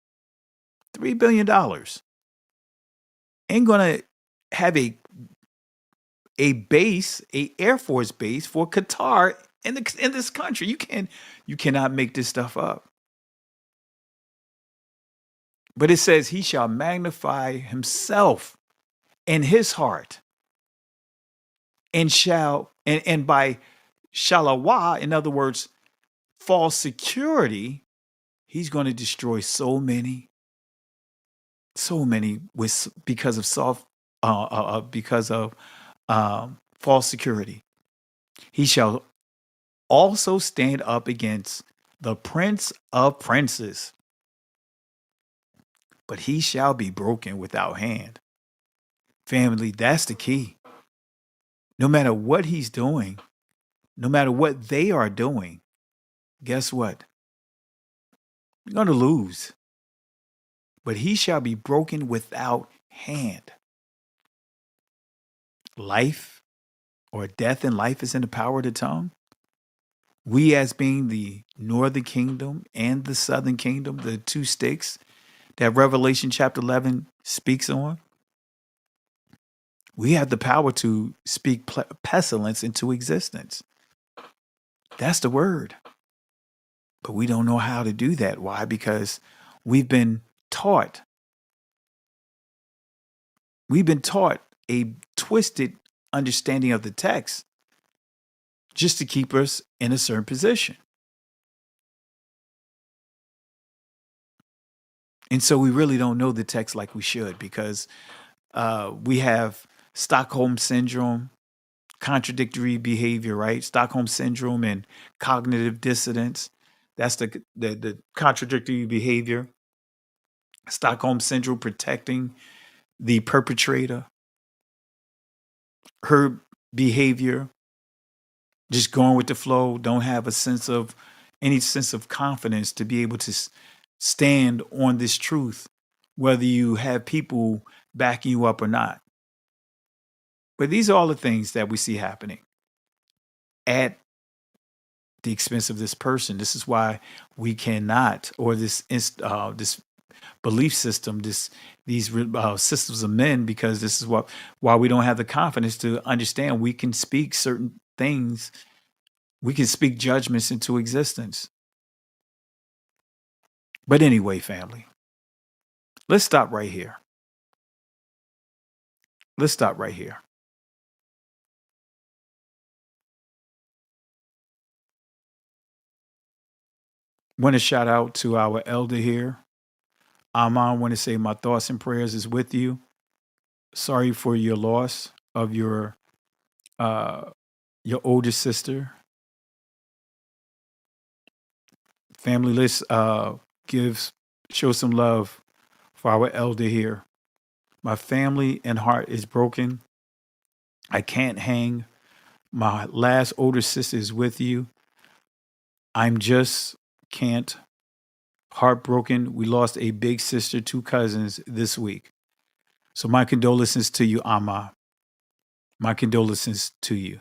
$3 billion. Ain't gonna have a base, a Air Force base for Qatar in this country. You cannot make this stuff up. But it says he shall magnify himself in his heart, and by shalawa, in other words, false security, he's going to destroy so many because of false security. He shall also stand up against the prince of princes, but he shall be broken without hand. Family, that's the key. No matter what he's doing, no matter what they are doing, guess what? You're going to lose. But he shall be broken without hand. Life or death and life is in the power of the tongue. We, as being the northern kingdom and the southern kingdom, the two sticks that Revelation chapter 11 speaks on, we have the power to speak pestilence into existence. That's the word. But we don't know how to do that. Why? Because we've been taught a twisted understanding of the text just to keep us in a certain position. And so we really don't know the text like we should, because we have Stockholm syndrome, contradictory behavior, right? Stockholm syndrome and cognitive dissonance. That's the contradictory behavior. Stockholm syndrome protecting the perpetrator. Her behavior, just going with the flow, don't have any sense of confidence to be able to stand on this truth, whether you have people backing you up or not. But these are all the things that we see happening at the expense of this person. This is why we cannot, or this belief system, these systems of men, because this is why we don't have the confidence to understand we can speak certain things. We can speak judgments into existence. But anyway, family, let's stop right here. Let's stop right here. Want to shout out to our elder here. Amon, want to say my thoughts and prayers is with you. Sorry for your loss of your older sister. Family, let's show some love for our elder here. My family and heart is broken. I can't hang. My last older sister is with you. I'm just can't. Heartbroken. We lost a big sister, 2 cousins this week. So my condolences to you, Amma. My condolences to you.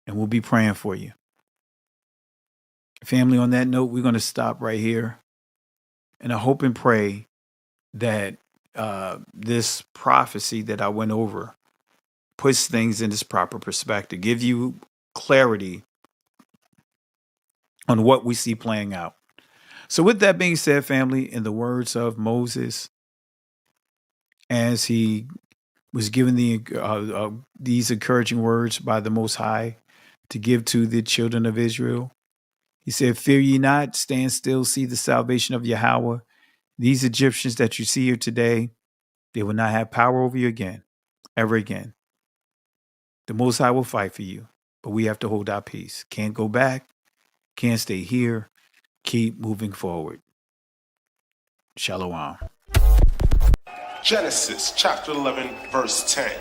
And we'll be praying for you. Family, on that note, we're going to stop right here. And I hope and pray that this prophecy that I went over puts things in its proper perspective, give you clarity on what we see playing out. So with that being said, family, in the words of Moses, as he was given these encouraging words by the Most High to give to the children of Israel, he said, "Fear ye not, stand still, see the salvation of Yahweh. These Egyptians that you see here today, they will not have power over you again, ever again. The Most High will fight for you, but we have to hold our peace. Can't go back, can't stay here, keep moving forward." Shalom. Genesis chapter 11, verse 10.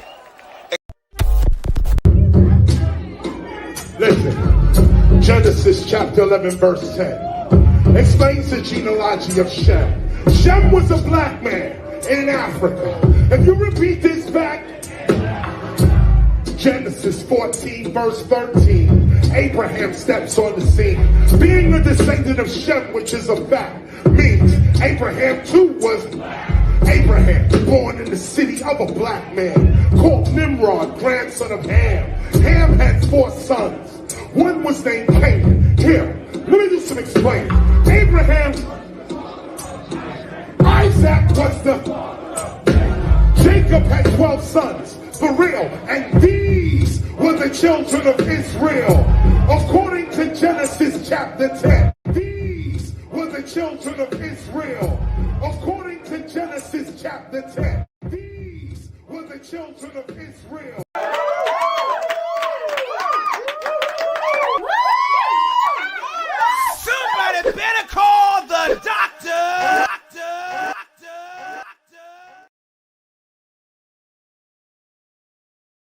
Listen, Genesis chapter 11, verse 10 explains the genealogy of Shem. Shem was a black man in Africa. If you repeat this back, Genesis 14, verse 13, Abraham steps on the scene. Being a descendant of Shem, which is a fact, means Abraham too was Abraham, born in the city of a black man, called Nimrod, grandson of Ham. Ham had 4 sons. One was named Canaan. Here, let me do some explaining. Abraham, Isaac was Jacob had 12 sons, for real, and these were the children of Israel. According to Genesis chapter 10, these were the children of Israel. According to Genesis chapter 10, these were the children of Israel.